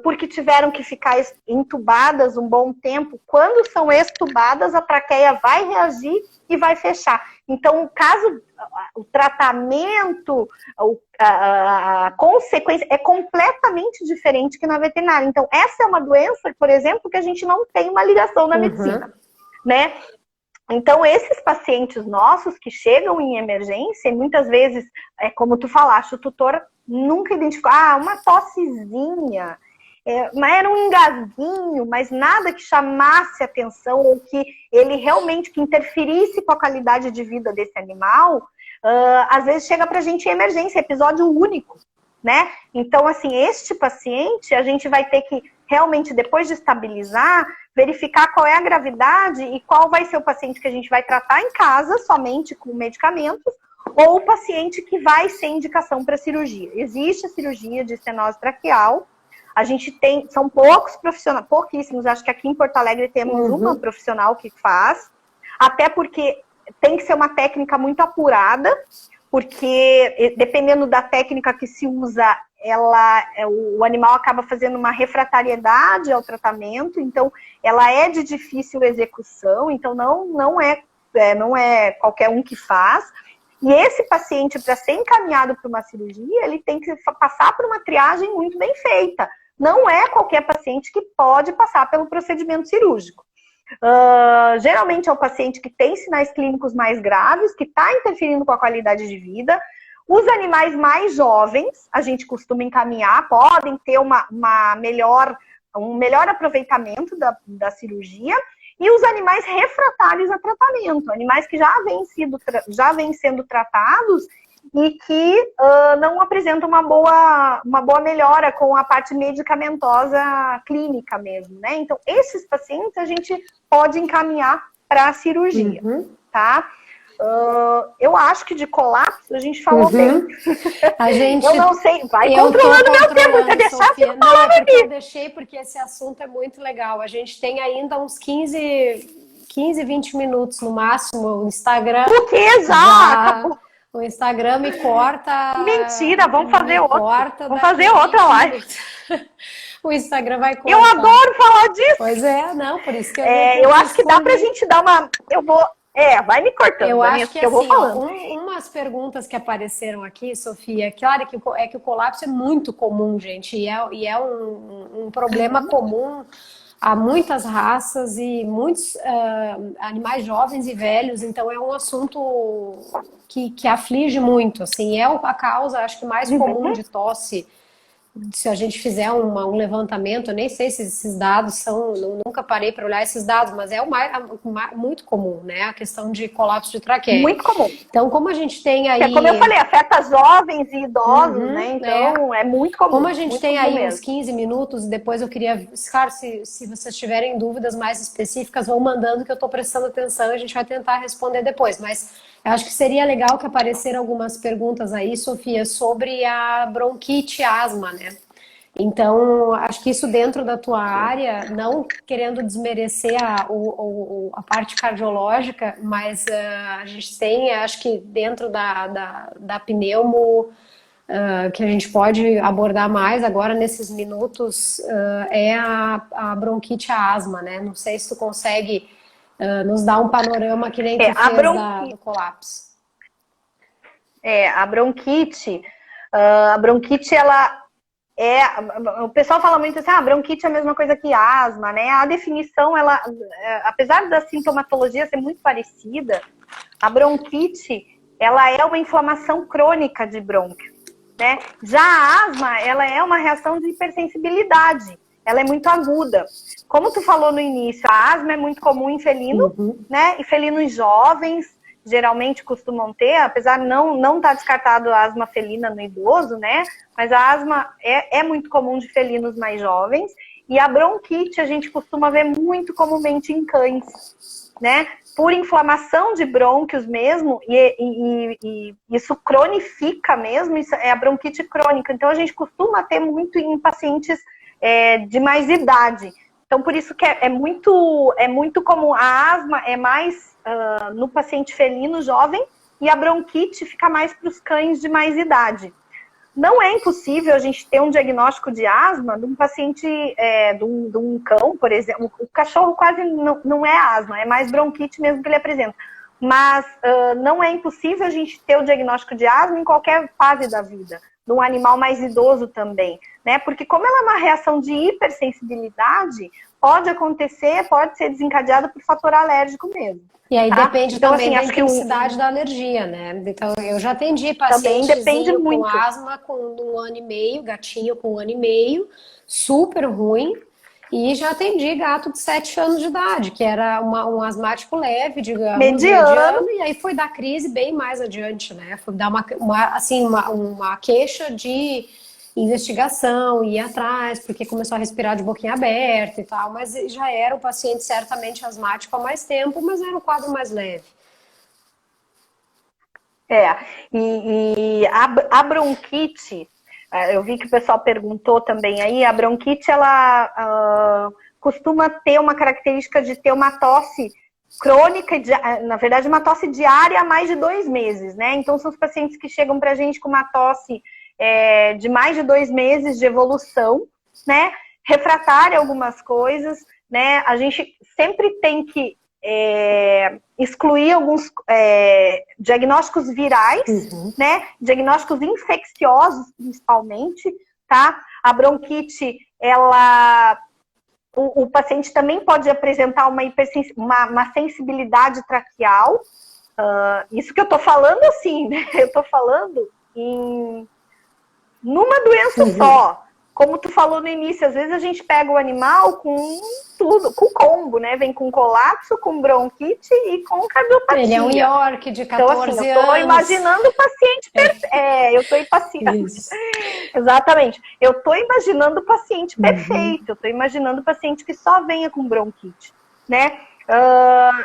porque tiveram que ficar entubadas um bom tempo. Quando são extubadas, a traqueia vai reagir e vai fechar. Então, caso o tratamento, a consequência é completamente diferente que na veterinária. Então, essa é uma doença, por exemplo, que a gente não tem uma ligação na medicina, né? Então, esses pacientes nossos que chegam em emergência, e muitas vezes, como tu falaste, o tutor nunca identificou, uma tossezinha, mas era um engasguinho, mas nada que chamasse atenção ou que ele realmente que interferisse com a qualidade de vida desse animal, às vezes chega pra gente em emergência, episódio único, né? Então, assim, este paciente, a gente vai ter que realmente, depois de estabilizar, verificar qual é a gravidade e qual vai ser o paciente que a gente vai tratar em casa, somente com medicamentos, ou o paciente que vai ser indicação para cirurgia. Existe a cirurgia de estenose traqueal, a gente tem, são poucos profissionais, pouquíssimos, acho que aqui em Porto Alegre temos uma profissional que faz, até porque tem que ser uma técnica muito apurada, porque dependendo da técnica que se usa, o animal acaba fazendo uma refratariedade ao tratamento, então ela é de difícil execução, então não é qualquer um que faz. E esse paciente, para ser encaminhado para uma cirurgia, ele tem que passar por uma triagem muito bem feita. Não é qualquer paciente que pode passar pelo procedimento cirúrgico. Geralmente é o paciente que tem sinais clínicos mais graves, que está interferindo com a qualidade de vida. Os animais mais jovens, a gente costuma encaminhar, podem ter um melhor aproveitamento da cirurgia. E os animais refratários a tratamento, animais que já vêm sendo tratados e que não apresentam uma boa melhora com a parte medicamentosa clínica mesmo, né? Então, esses pacientes a gente pode encaminhar para a cirurgia, tá? Eu acho que de colapso a gente falou bem. Eu não sei, vai controlando meu tempo, você deixar eu falar aqui.
Eu deixei porque esse assunto é muito legal. A gente tem ainda uns 15, 20 minutos no máximo. O Instagram.
O que já?
O Instagram me corta.
Mentira, vamos fazer outra. Vamos fazer outra live.
O Instagram vai cortar.
Eu adoro falar disso.
Pois é, não, por isso que
eu acho que dá pra gente dar uma. Vai me cortando.
Eu acho que
eu vou falando.
Umas perguntas que apareceram aqui, Sofia, claro que o colapso é muito comum, gente, e é um problema comum a muitas raças e muitos animais jovens e velhos, então é um assunto que aflige muito, assim, é a causa, acho que mais comum de tosse. Se a gente fizer um levantamento, eu nem sei se esses dados são, nunca parei para olhar esses dados, mas é muito comum, né? A questão de colapso de traqueia.
Muito comum.
Então, como a gente tem aí...
como eu falei, afeta jovens e idosos, né? Então, é muito comum.
Como a gente tem aí uns 15 minutos, e depois eu queria... Claro, se vocês tiverem dúvidas mais específicas, vão mandando que eu estou prestando atenção e a gente vai tentar responder depois, mas... Eu acho que seria legal que apareceram algumas perguntas aí, Sofia, sobre a bronquite e asma, né? Então, acho que isso dentro da tua área, não querendo desmerecer a parte cardiológica, mas a gente tem, acho que dentro da pneumo, que a gente pode abordar mais agora nesses minutos, é a bronquite e a asma, né? Não sei se tu consegue... nos dá um panorama que nem tu fez do colapso.
A bronquite, ela o pessoal fala muito assim, bronquite é a mesma coisa que asma, né? A definição, apesar da sintomatologia ser muito parecida, a bronquite, ela é uma inflamação crônica de brônquio, né? Já a asma, ela é uma reação de hipersensibilidade. ela é muito aguda. Como tu falou no início, a asma é muito comum em felino, né? E felinos jovens geralmente costumam ter, apesar de não estar descartado a asma felina no idoso, né? Mas a asma é muito comum de felinos mais jovens. E a bronquite a gente costuma ver muito comumente em cães, né? Por inflamação de brônquios mesmo, e isso cronifica mesmo, isso é a bronquite crônica. Então a gente costuma ter muito em pacientes de mais idade. Então por isso que é muito comum. A asma é mais no paciente felino jovem e a bronquite fica mais para os cães de mais idade. Não é impossível a gente ter um diagnóstico de asma de um paciente, de um cão, por exemplo. O cachorro quase não é asma, é mais bronquite mesmo que ele apresenta. Mas não é impossível a gente ter o diagnóstico de asma em qualquer fase da vida. De um animal mais idoso também, né? Porque como ela é uma reação de hipersensibilidade, pode ser desencadeada por fator alérgico mesmo.
E aí depende
então,
também
assim,
da intensidade da alergia, né? Então, eu já atendi pacientes com asma com 1 ano e meio, gatinho com 1 ano e meio, super ruim. E já atendi gato de 7 anos de idade, que era um asmático leve, digamos, mediano, e aí foi dar crise bem mais adiante, né? Foi dar uma queixa de investigação, ir atrás, porque começou a respirar de boquinha aberta e tal, mas já era um paciente certamente asmático há mais tempo, mas era um quadro mais leve.
E a bronquite, eu vi que o pessoal perguntou também aí, a bronquite, ela costuma ter uma característica de ter uma tosse crônica, na verdade uma tosse diária há mais de 2 meses, né? Então são os pacientes que chegam pra gente com uma tosse de mais de 2 meses de evolução, né? Refratária a algumas coisas, né? A gente sempre tem que excluir alguns diagnósticos virais, né? Diagnósticos infecciosos, principalmente, tá? A bronquite, o paciente também pode apresentar uma sensibilidade traqueal. Isso que eu tô falando assim, né? Eu tô falando numa doença só. Como tu falou no início, às vezes a gente pega o animal com tudo, com combo, né? Vem com colapso, com bronquite e com cardiopatia.
Ele é um York de 14 anos.
Então, assim, eu tô imaginando o paciente eu tô impaciente. Exatamente. Eu tô imaginando o paciente perfeito. Eu tô imaginando o paciente que só venha com bronquite, né?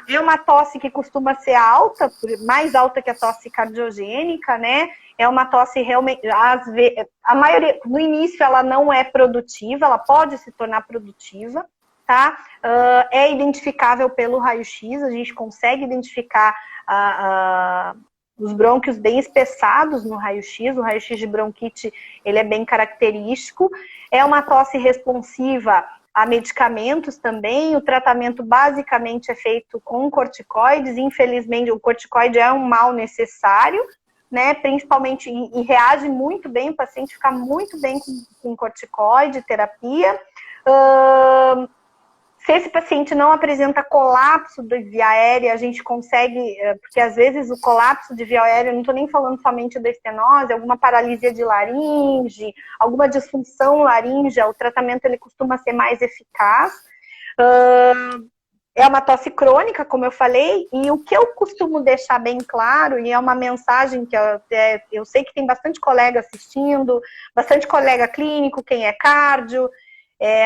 É uma tosse que costuma ser alta, mais alta que a tosse cardiogênica, né? É uma tosse realmente, a maioria, no início ela não é produtiva, ela pode se tornar produtiva, tá? É identificável pelo raio-x, a gente consegue identificar os brônquios bem espessados no raio-x, o raio-x de bronquite, ele é bem característico. É uma tosse responsiva a medicamentos também, o tratamento basicamente é feito com corticoides, infelizmente o corticoide é um mal necessário, né, principalmente, e reage muito bem, o paciente fica muito bem com corticoide, terapia. Se esse paciente não apresenta colapso de via aérea, a gente consegue, porque às vezes o colapso de via aérea, eu não estou nem falando somente da estenose, alguma paralisia de laringe, alguma disfunção laríngea, o tratamento ele costuma ser mais eficaz. É uma tosse crônica, como eu falei, e o que eu costumo deixar bem claro, e é uma mensagem que eu sei que tem bastante colega assistindo, bastante colega clínico, quem é cardio,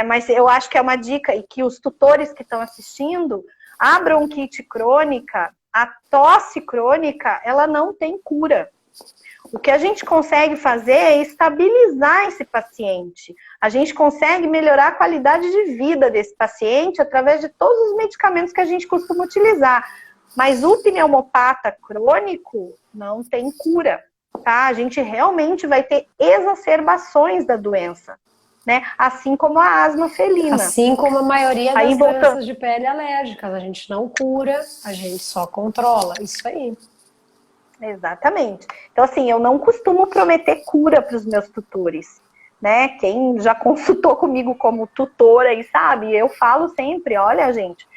mas eu acho que é uma dica, e que os tutores que estão assistindo, a bronquite crônica, a tosse crônica, ela não tem cura. O que a gente consegue fazer é estabilizar esse paciente. A gente consegue melhorar a qualidade de vida desse paciente através de todos os medicamentos que a gente costuma utilizar. Mas o pneumopata crônico não tem cura, tá? A gente realmente vai ter exacerbações da doença, né? Assim como a asma felina.
Assim como a maioria das doenças de pele alérgicas. A gente não cura, a gente só controla. Isso aí.
Exatamente. Então, assim, eu não costumo prometer cura para os meus tutores, né? Quem já consultou comigo como tutora aí sabe, eu falo sempre, olha, gente,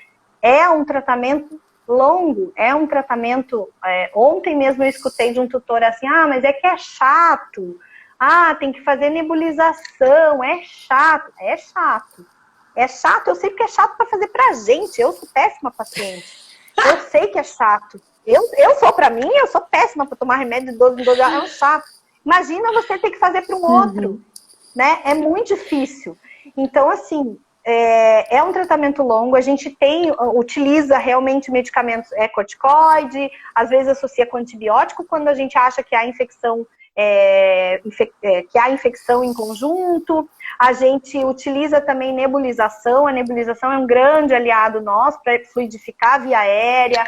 é um tratamento longo, é um tratamento... ontem mesmo eu escutei de um tutor assim, mas é que é chato, Ah, tem que fazer nebulização, é chato. É chato. É chato, eu sei que é chato para fazer pra gente. Eu sou péssima paciente. Eu sei que é chato. Eu sou, pra mim, eu sou péssima para tomar remédio de 12 em 12 horas. É um chato. Imagina você ter que fazer para um outro, né? É muito difícil. Então, assim, é um tratamento longo. A gente utiliza realmente medicamentos, corticoide, às vezes associa com antibiótico quando a gente acha que há infecção, que há infecção em conjunto. A gente utiliza também nebulização. A nebulização é um grande aliado nosso para fluidificar a via aérea.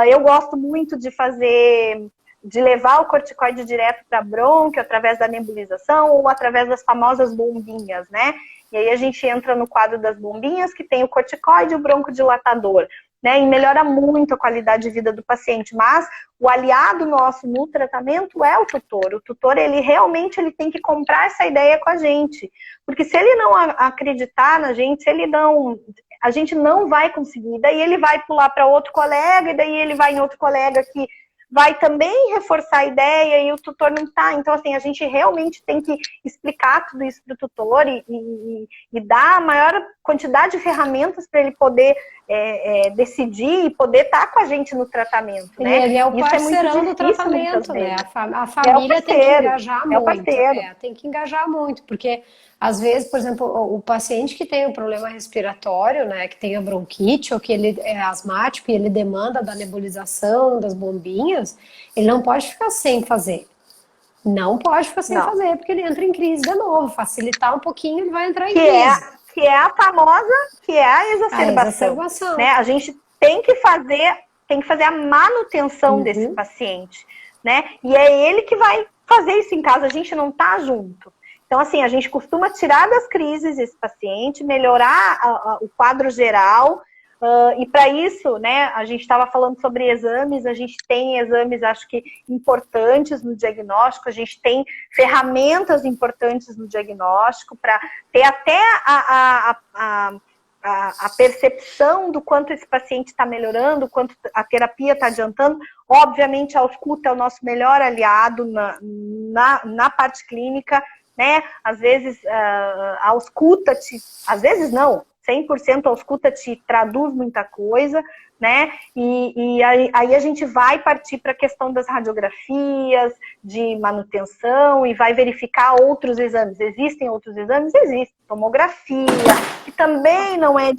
Eu gosto muito de levar o corticoide direto para brônquio através da nebulização ou através das famosas bombinhas, né? E aí a gente entra no quadro das bombinhas, que tem o corticoide e o broncodilatador, né? E melhora muito a qualidade de vida do paciente. Mas o aliado nosso no tratamento é o tutor. O tutor, ele realmente tem que comprar essa ideia com a gente. Porque se ele não acreditar na gente, a gente não vai conseguir. Daí ele vai pular para outro colega, e daí ele vai em outro colega que vai também reforçar a ideia e o tutor não está. Então, assim, a gente realmente tem que explicar tudo isso para o tutor e dar a maior quantidade de ferramentas para ele poder decidir e poder estar com a gente no tratamento, né?
Ele é o parceirão do tratamento, né? A família tem que engajar muito. Tem que engajar muito, porque às vezes, por exemplo, o paciente que tem um problema respiratório, né, que tem a bronquite ou que ele é asmático e ele demanda da nebulização, das bombinhas, ele não pode ficar sem fazer. Não pode ficar sem fazer, porque ele entra em crise de novo. Facilitar um pouquinho, ele vai entrar em crise.
Que é a famosa, que é a exacerbação. Né? A gente tem que fazer a manutenção desse paciente, né? E é ele que vai fazer isso em casa, a gente não tá junto. Então, assim, a gente costuma tirar das crises esse paciente, melhorar o quadro geral, e para isso, né, a gente estava falando sobre exames, a gente tem exames, acho que, importantes no diagnóstico, a gente tem ferramentas importantes no diagnóstico para ter até a percepção do quanto esse paciente está melhorando, quanto a terapia está adiantando. Obviamente, a ausculta é o nosso melhor aliado na parte clínica, né? Às vezes a ausculta às vezes não, 100% a ausculta te traduz muita coisa, né? E aí a gente vai partir para a questão das radiografias, de manutenção, e vai verificar outros exames. Existem outros exames? Existem. Tomografia, que também não é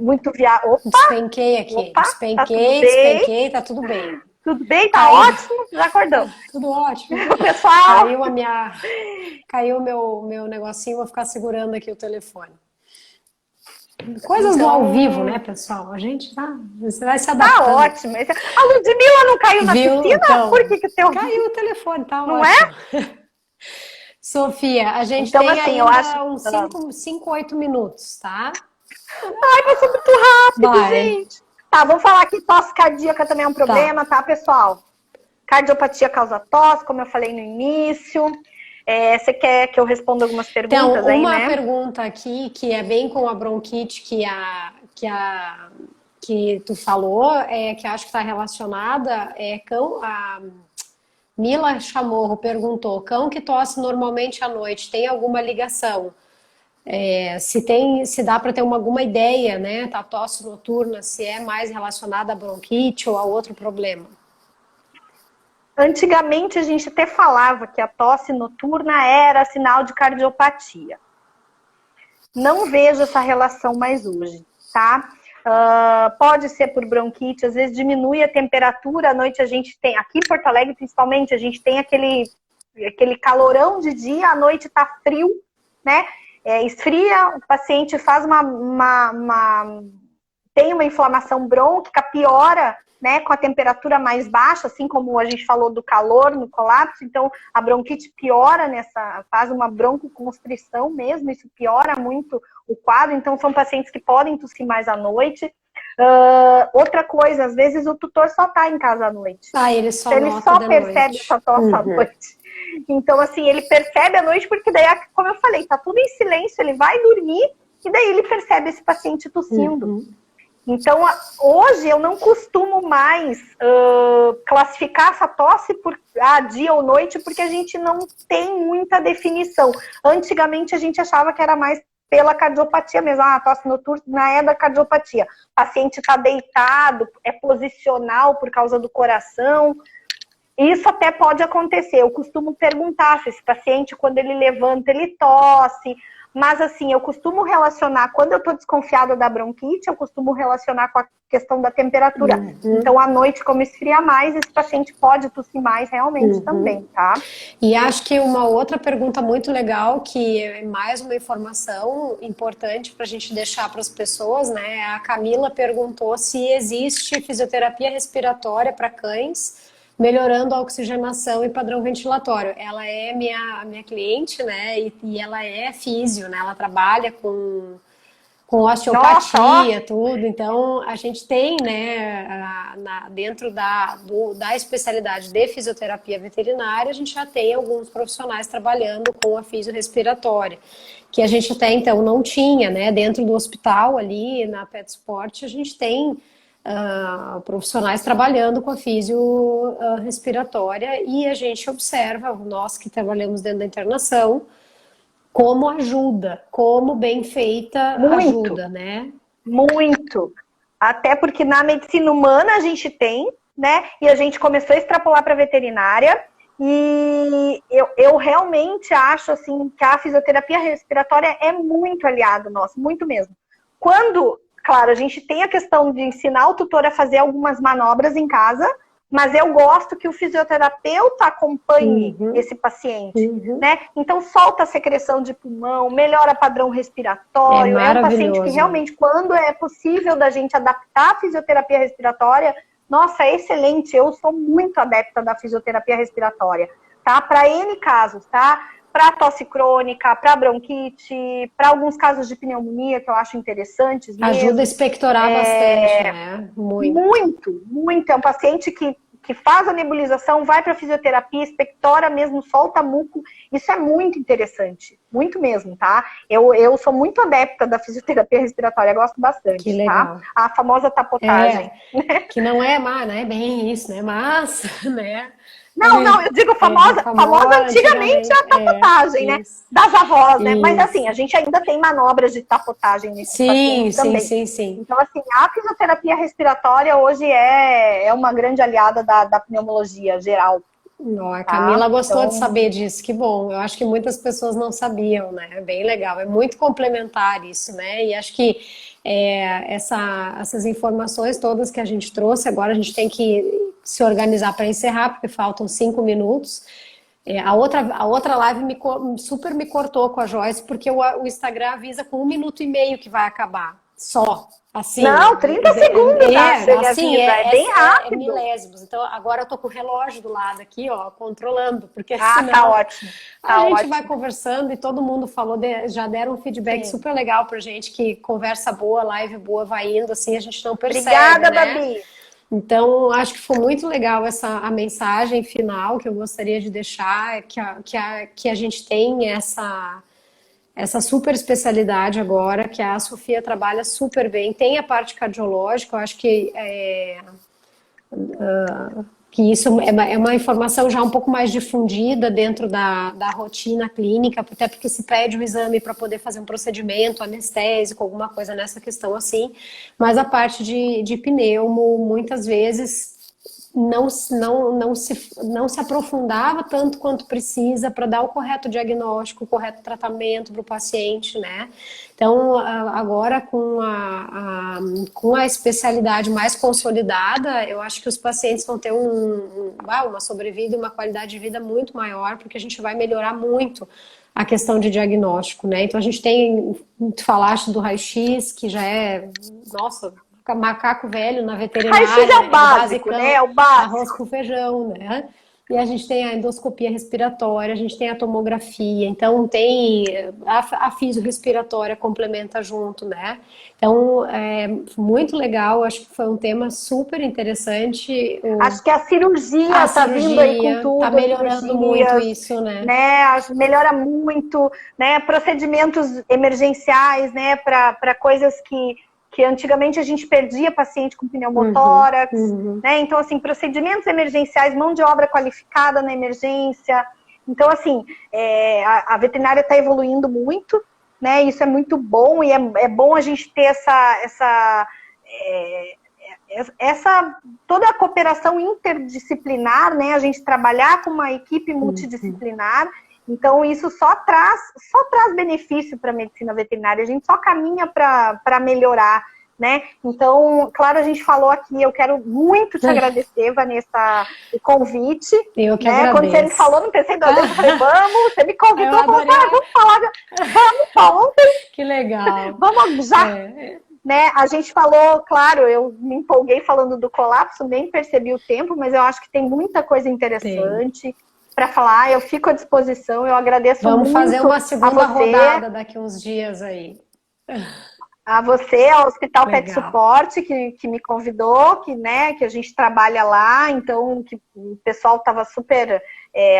muito viável.
Despenquei aqui. Despenquei, tá tudo bem.
Tudo bem? Tá ótimo? Já acordamos.
Tudo ótimo.
Pessoal.
Caiu o meu negocinho, vou ficar segurando aqui o telefone. Coisas do ao vivo, né, pessoal? A gente você vai se adaptando.
Tá ótimo. A Ludmilla não caiu na piscina? Então, por que teu...
Caiu o telefone, tá
não
ótimo.
Não é?
Sofia, a gente
então,
tem
assim,
ainda
eu acho...
uns 5, 8 minutos, tá?
Ai, passou muito rápido, gente. Tá, vamos falar aqui, tosse cardíaca também é um problema, tá, pessoal? Cardiopatia causa tosse, como eu falei no início. Você quer que eu responda algumas perguntas
então,
aí, né?
Uma pergunta aqui, que é bem com a bronquite que tu falou, que acho que está relacionada, a Mila Chamorro perguntou, cão que tosse normalmente à noite, tem alguma ligação? Se dá para ter alguma ideia, né, da tosse noturna, se é mais relacionada à bronquite ou a outro problema?
Antigamente a gente até falava que a tosse noturna era sinal de cardiopatia. Não vejo essa relação mais hoje, tá? Pode ser por bronquite, às vezes diminui a temperatura, à noite a gente tem, aqui em Porto Alegre principalmente, a gente tem aquele calorão de dia, à noite tá frio, né? Esfria, o paciente faz tem uma inflamação brônquica, piora, né, com a temperatura mais baixa, assim como a gente falou do calor no colapso, então a bronquite piora faz uma broncoconstrição mesmo, isso piora muito o quadro, então são pacientes que podem tossir mais à noite. Outra coisa, às vezes o tutor só está em casa à noite.
Ele só
percebe essa tosse à noite. Então, assim, ele percebe à noite porque daí, como eu falei, tá tudo em silêncio, ele vai dormir e daí ele percebe esse paciente tossindo. Então, hoje eu não costumo mais classificar essa tosse por dia ou noite, porque a gente não tem muita definição. Antigamente a gente achava que era mais pela cardiopatia mesmo. A tosse noturna é da cardiopatia. O paciente está deitado, é posicional por causa do coração. Isso até pode acontecer. Eu costumo perguntar se esse paciente, quando ele levanta, ele tosse. Mas, assim, eu costumo relacionar, quando eu estou desconfiada da bronquite, eu costumo relacionar com a questão da temperatura. Então, à noite, como esfria mais, esse paciente pode tossir mais realmente também, tá?
E acho que uma outra pergunta muito legal, que é mais uma informação importante para a gente deixar para as pessoas, né? A Camila perguntou se existe fisioterapia respiratória para cães, melhorando a oxigenação e padrão ventilatório. Ela é minha cliente, né? E ela é físio, né? Ela trabalha com osteopatia, tudo. Então, a gente tem, né, dentro da especialidade de fisioterapia veterinária, a gente já tem alguns profissionais trabalhando com a fisiorrespiratória, que a gente até então não tinha, né? Dentro do hospital ali, na Pet Sport, a gente tem profissionais trabalhando com a fisiorrespiratória e a gente observa, nós que trabalhamos dentro da internação, como ajuda, como bem feita ajuda, né?
Muito. Até porque na medicina humana a gente tem, né? E a gente começou a extrapolar para a veterinária. E eu realmente acho, assim, que a fisioterapia respiratória é muito aliado nosso, muito mesmo. Quando... Claro, a gente tem a questão de ensinar o tutor a fazer algumas manobras em casa, mas eu gosto que o fisioterapeuta acompanhe esse paciente, né? Então, solta a secreção de pulmão, melhora padrão respiratório. É um paciente que realmente, quando é possível da gente adaptar a fisioterapia respiratória, nossa, é excelente. Eu sou muito adepta da fisioterapia respiratória, tá? Para N casos, tá? Para tosse crônica, para bronquite, para alguns casos de pneumonia, que eu acho interessantes mesmo.
Ajuda a expectorar bastante, né?
Muito. É um paciente que faz a nebulização, vai para a fisioterapia, expectora mesmo, solta muco. Isso é muito interessante. Muito mesmo, tá? Eu sou muito adepta da fisioterapia respiratória, gosto bastante,
que legal.
Tá? A famosa tapotagem.
Que não é bem isso, né? Mas, né?
Não, eu digo famosa antigamente a tapotagem, né? Das avós, né? Mas assim, a gente ainda tem manobras de tapotagem nesse paciente também.
Sim.
Então, assim, a fisioterapia respiratória hoje é uma grande aliada da pneumologia geral.
A Camila gostou de saber disso, que bom. Eu acho que muitas pessoas não sabiam, né? É bem legal, é muito complementar isso, né? E acho que essas informações todas que a gente trouxe, agora a gente tem que se organizar para encerrar, porque faltam 5 minutos. A outra live super me cortou com a Joyce, porque o Instagram avisa com 1 minuto e meio que vai acabar. Só. Assim,
não, 30 segundos, é bem rápido.
É milésimos. Então, agora eu tô com o relógio do lado aqui, ó, controlando, porque
senão tá ótimo.
A gente vai conversando e todo mundo falou, já deram um feedback super legal pra gente, que conversa boa, live boa, vai indo, assim, a gente não percebe,
Obrigada,
né?
Babi.
Então, acho que foi muito legal a mensagem final que eu gostaria de deixar, que a gente tem essa super especialidade agora, que a Sofia trabalha super bem. Tem a parte cardiológica, eu acho que isso é uma informação já um pouco mais difundida dentro da rotina clínica, até porque se pede o exame para poder fazer um procedimento anestésico, alguma coisa nessa questão assim, mas a parte de pneumo, muitas vezes não se aprofundava tanto quanto precisa para dar o correto diagnóstico, o correto tratamento para o paciente, né? Então, agora com a especialidade mais consolidada, eu acho que os pacientes vão ter uma sobrevida e uma qualidade de vida muito maior, porque a gente vai melhorar muito a questão de diagnóstico, né? Então, a gente tem, tu falaste do raio-x, que já é, nossa, macaco velho na veterinária.
Raio-x é o básico, né? É o básico.
Arroz com feijão, né? E a gente tem a endoscopia respiratória, a gente tem a tomografia, então tem a fisiorrespiratória complementa junto, né? Então, é muito legal, acho que foi um tema super interessante.
Acho que a cirurgia está vindo aí com tudo.
Está melhorando muito isso, né?
Melhora muito, né? Procedimentos emergenciais, né? Para coisas que que antigamente a gente perdia paciente com pneumotórax, né? Então, assim, procedimentos emergenciais, mão de obra qualificada na emergência. Então, assim, a veterinária está evoluindo muito, né? Isso é muito bom e é bom a gente ter toda a cooperação interdisciplinar, né? A gente trabalhar com uma equipe multidisciplinar. Então, isso só traz benefício para a medicina veterinária, a gente só caminha para melhorar, né? Então, claro, a gente falou aqui, eu quero muito te agradecer, Vanessa, o convite.
Eu que
né?
agradeço.
Quando você me falou, não pensei duas vezes, eu falei, vamos, você me convidou, vamos falar, vamos ontem.
Que legal.
Vamos já. Né? A gente falou, claro, eu me empolguei falando do colapso, nem percebi o tempo, mas eu acho que tem muita coisa interessante para falar, eu fico à disposição, eu agradeço muito.
Vamos fazer uma segunda rodada daqui uns dias aí.
A você, ao Hospital Pet Support, que me convidou, né, que a gente trabalha lá, então que o pessoal estava super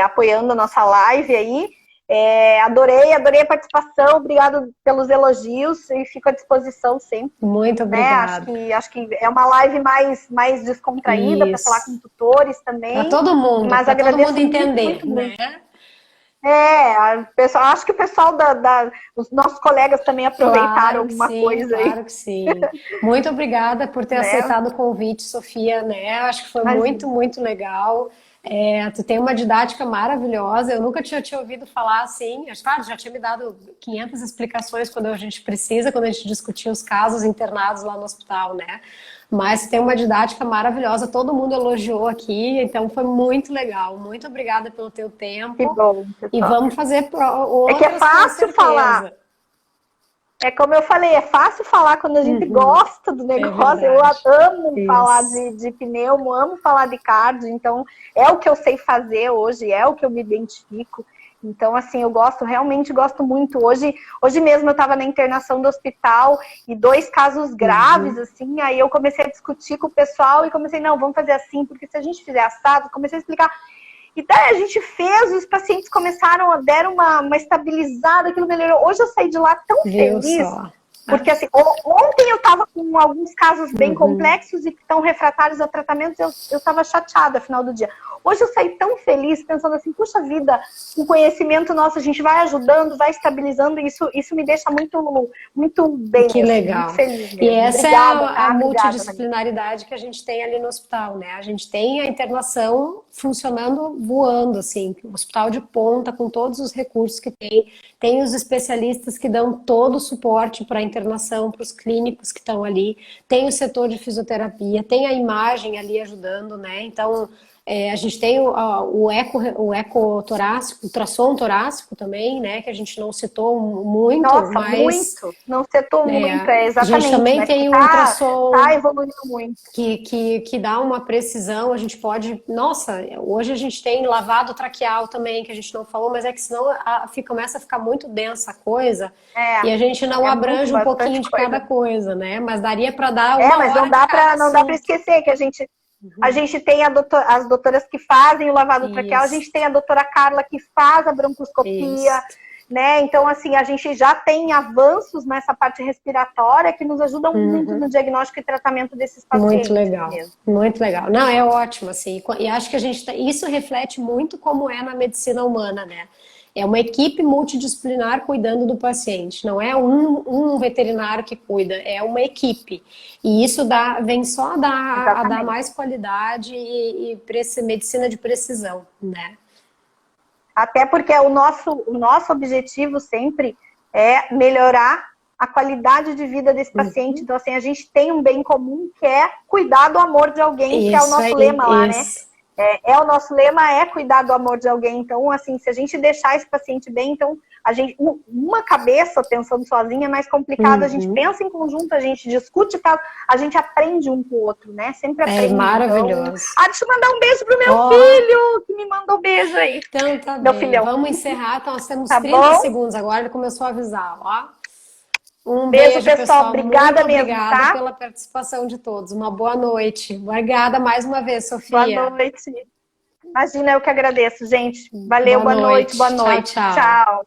apoiando a nossa live aí. Adorei a participação, obrigado pelos elogios e fico à disposição sempre.
Muito obrigada.
Né? Acho que é uma live mais descontraída para falar com tutores também.
Para todo mundo,
mas
para todo mundo
muito,
entender,
muito,
né?
Acho que o pessoal os nossos colegas também aproveitaram alguma coisa aí.
Claro que sim. Muito obrigada por ter aceitado o convite, Sofia, né? Acho que foi muito, muito legal. Tu tem uma didática maravilhosa, eu nunca tinha te ouvido falar assim, claro, já tinha me dado 500 explicações quando a gente precisa, quando a gente discutia os casos internados lá no hospital, né? Mas tu tem uma didática maravilhosa, todo mundo elogiou aqui, então foi muito legal. Muito obrigada pelo teu tempo.
Que bom, pessoal.
E vamos fazer outras.
É fácil falar. É como eu falei, é fácil falar quando a gente gosta do negócio. Eu amo falar de pneumo, amo falar de cardio, então é o que eu sei fazer hoje, é o que eu me identifico. Então, assim, eu realmente gosto muito. Hoje mesmo eu estava na internação do hospital e 2 casos graves, assim, aí eu comecei a discutir com o pessoal e comecei, não, vamos fazer assim, porque se a gente fizer assado, comecei a explicar. E daí a gente fez, os pacientes deram uma estabilizada, aquilo melhorou. Hoje eu saí de lá tão feliz, porque assim, ontem eu estava com alguns casos bem complexos e que estão refratários a tratamentos, eu estava chateada no final do dia. Hoje eu saí tão feliz, pensando assim, puxa vida, o conhecimento nosso, a gente vai ajudando, vai estabilizando, e isso me deixa muito, muito bem.
Que legal.
Muito feliz mesmo.
E essa
obrigada,
a multidisciplinaridade que a gente tem ali no hospital, né? A gente tem a internação funcionando, voando, assim, o hospital de ponta, com todos os recursos que tem os especialistas que dão todo o suporte para a internação, para os clínicos que estão ali, tem o setor de fisioterapia, tem a imagem ali ajudando, né? Então, a gente tem o eco torácico, o ultrassom torácico também, né? Que a gente não citou muito, mas...
Não citou muito, exatamente.
A gente também tem o ultrassom...
Tá evoluindo muito.
Que dá uma precisão, a gente pode... Nossa, hoje a gente tem lavado traqueal também, que a gente não falou, mas é que senão começa a ficar muito densa a coisa e a gente não abrange um pouquinho de cada coisa, né? Mas daria para dar uma
mas não dá para esquecer que a gente tem as doutoras que fazem o lavado traqueal, a gente tem a doutora Carla que faz a broncoscopia, né? Então, assim, a gente já tem avanços nessa parte respiratória que nos ajudam muito no diagnóstico e tratamento desses pacientes.
Muito legal, muito legal. Não, é ótimo, assim, e acho que isso reflete muito como é na medicina humana, né? É uma equipe multidisciplinar cuidando do paciente, não é um veterinário que cuida, é uma equipe. E isso vem só a dar mais qualidade e medicina de precisão, né?
Até porque o nosso objetivo sempre é melhorar a qualidade de vida desse paciente. Então, assim, a gente tem um bem comum que é cuidar do amor de alguém, que é o nosso lema lá, né? O nosso lema é cuidar do amor de alguém. Então, assim, se a gente deixar esse paciente bem, então, uma cabeça pensando sozinha é mais complicado. A gente pensa em conjunto, a gente discute, a gente aprende um com o outro, né? Sempre aprende.
É maravilhoso.
Então... deixa eu mandar um beijo pro meu filho, que me mandou beijo aí.
Então, tá
meu
bem.
Filhão.
Vamos encerrar. Então, nós temos 30 segundos agora, ele começou a avisar, ó. Um
beijo, pessoal. Obrigada
muito
mesmo,
obrigada pela participação de todos. Uma boa noite. Obrigada mais uma vez, Sofia.
Boa noite. Imagina, eu que agradeço, gente. Valeu, boa noite. Boa noite.
Tchau.
Tchau.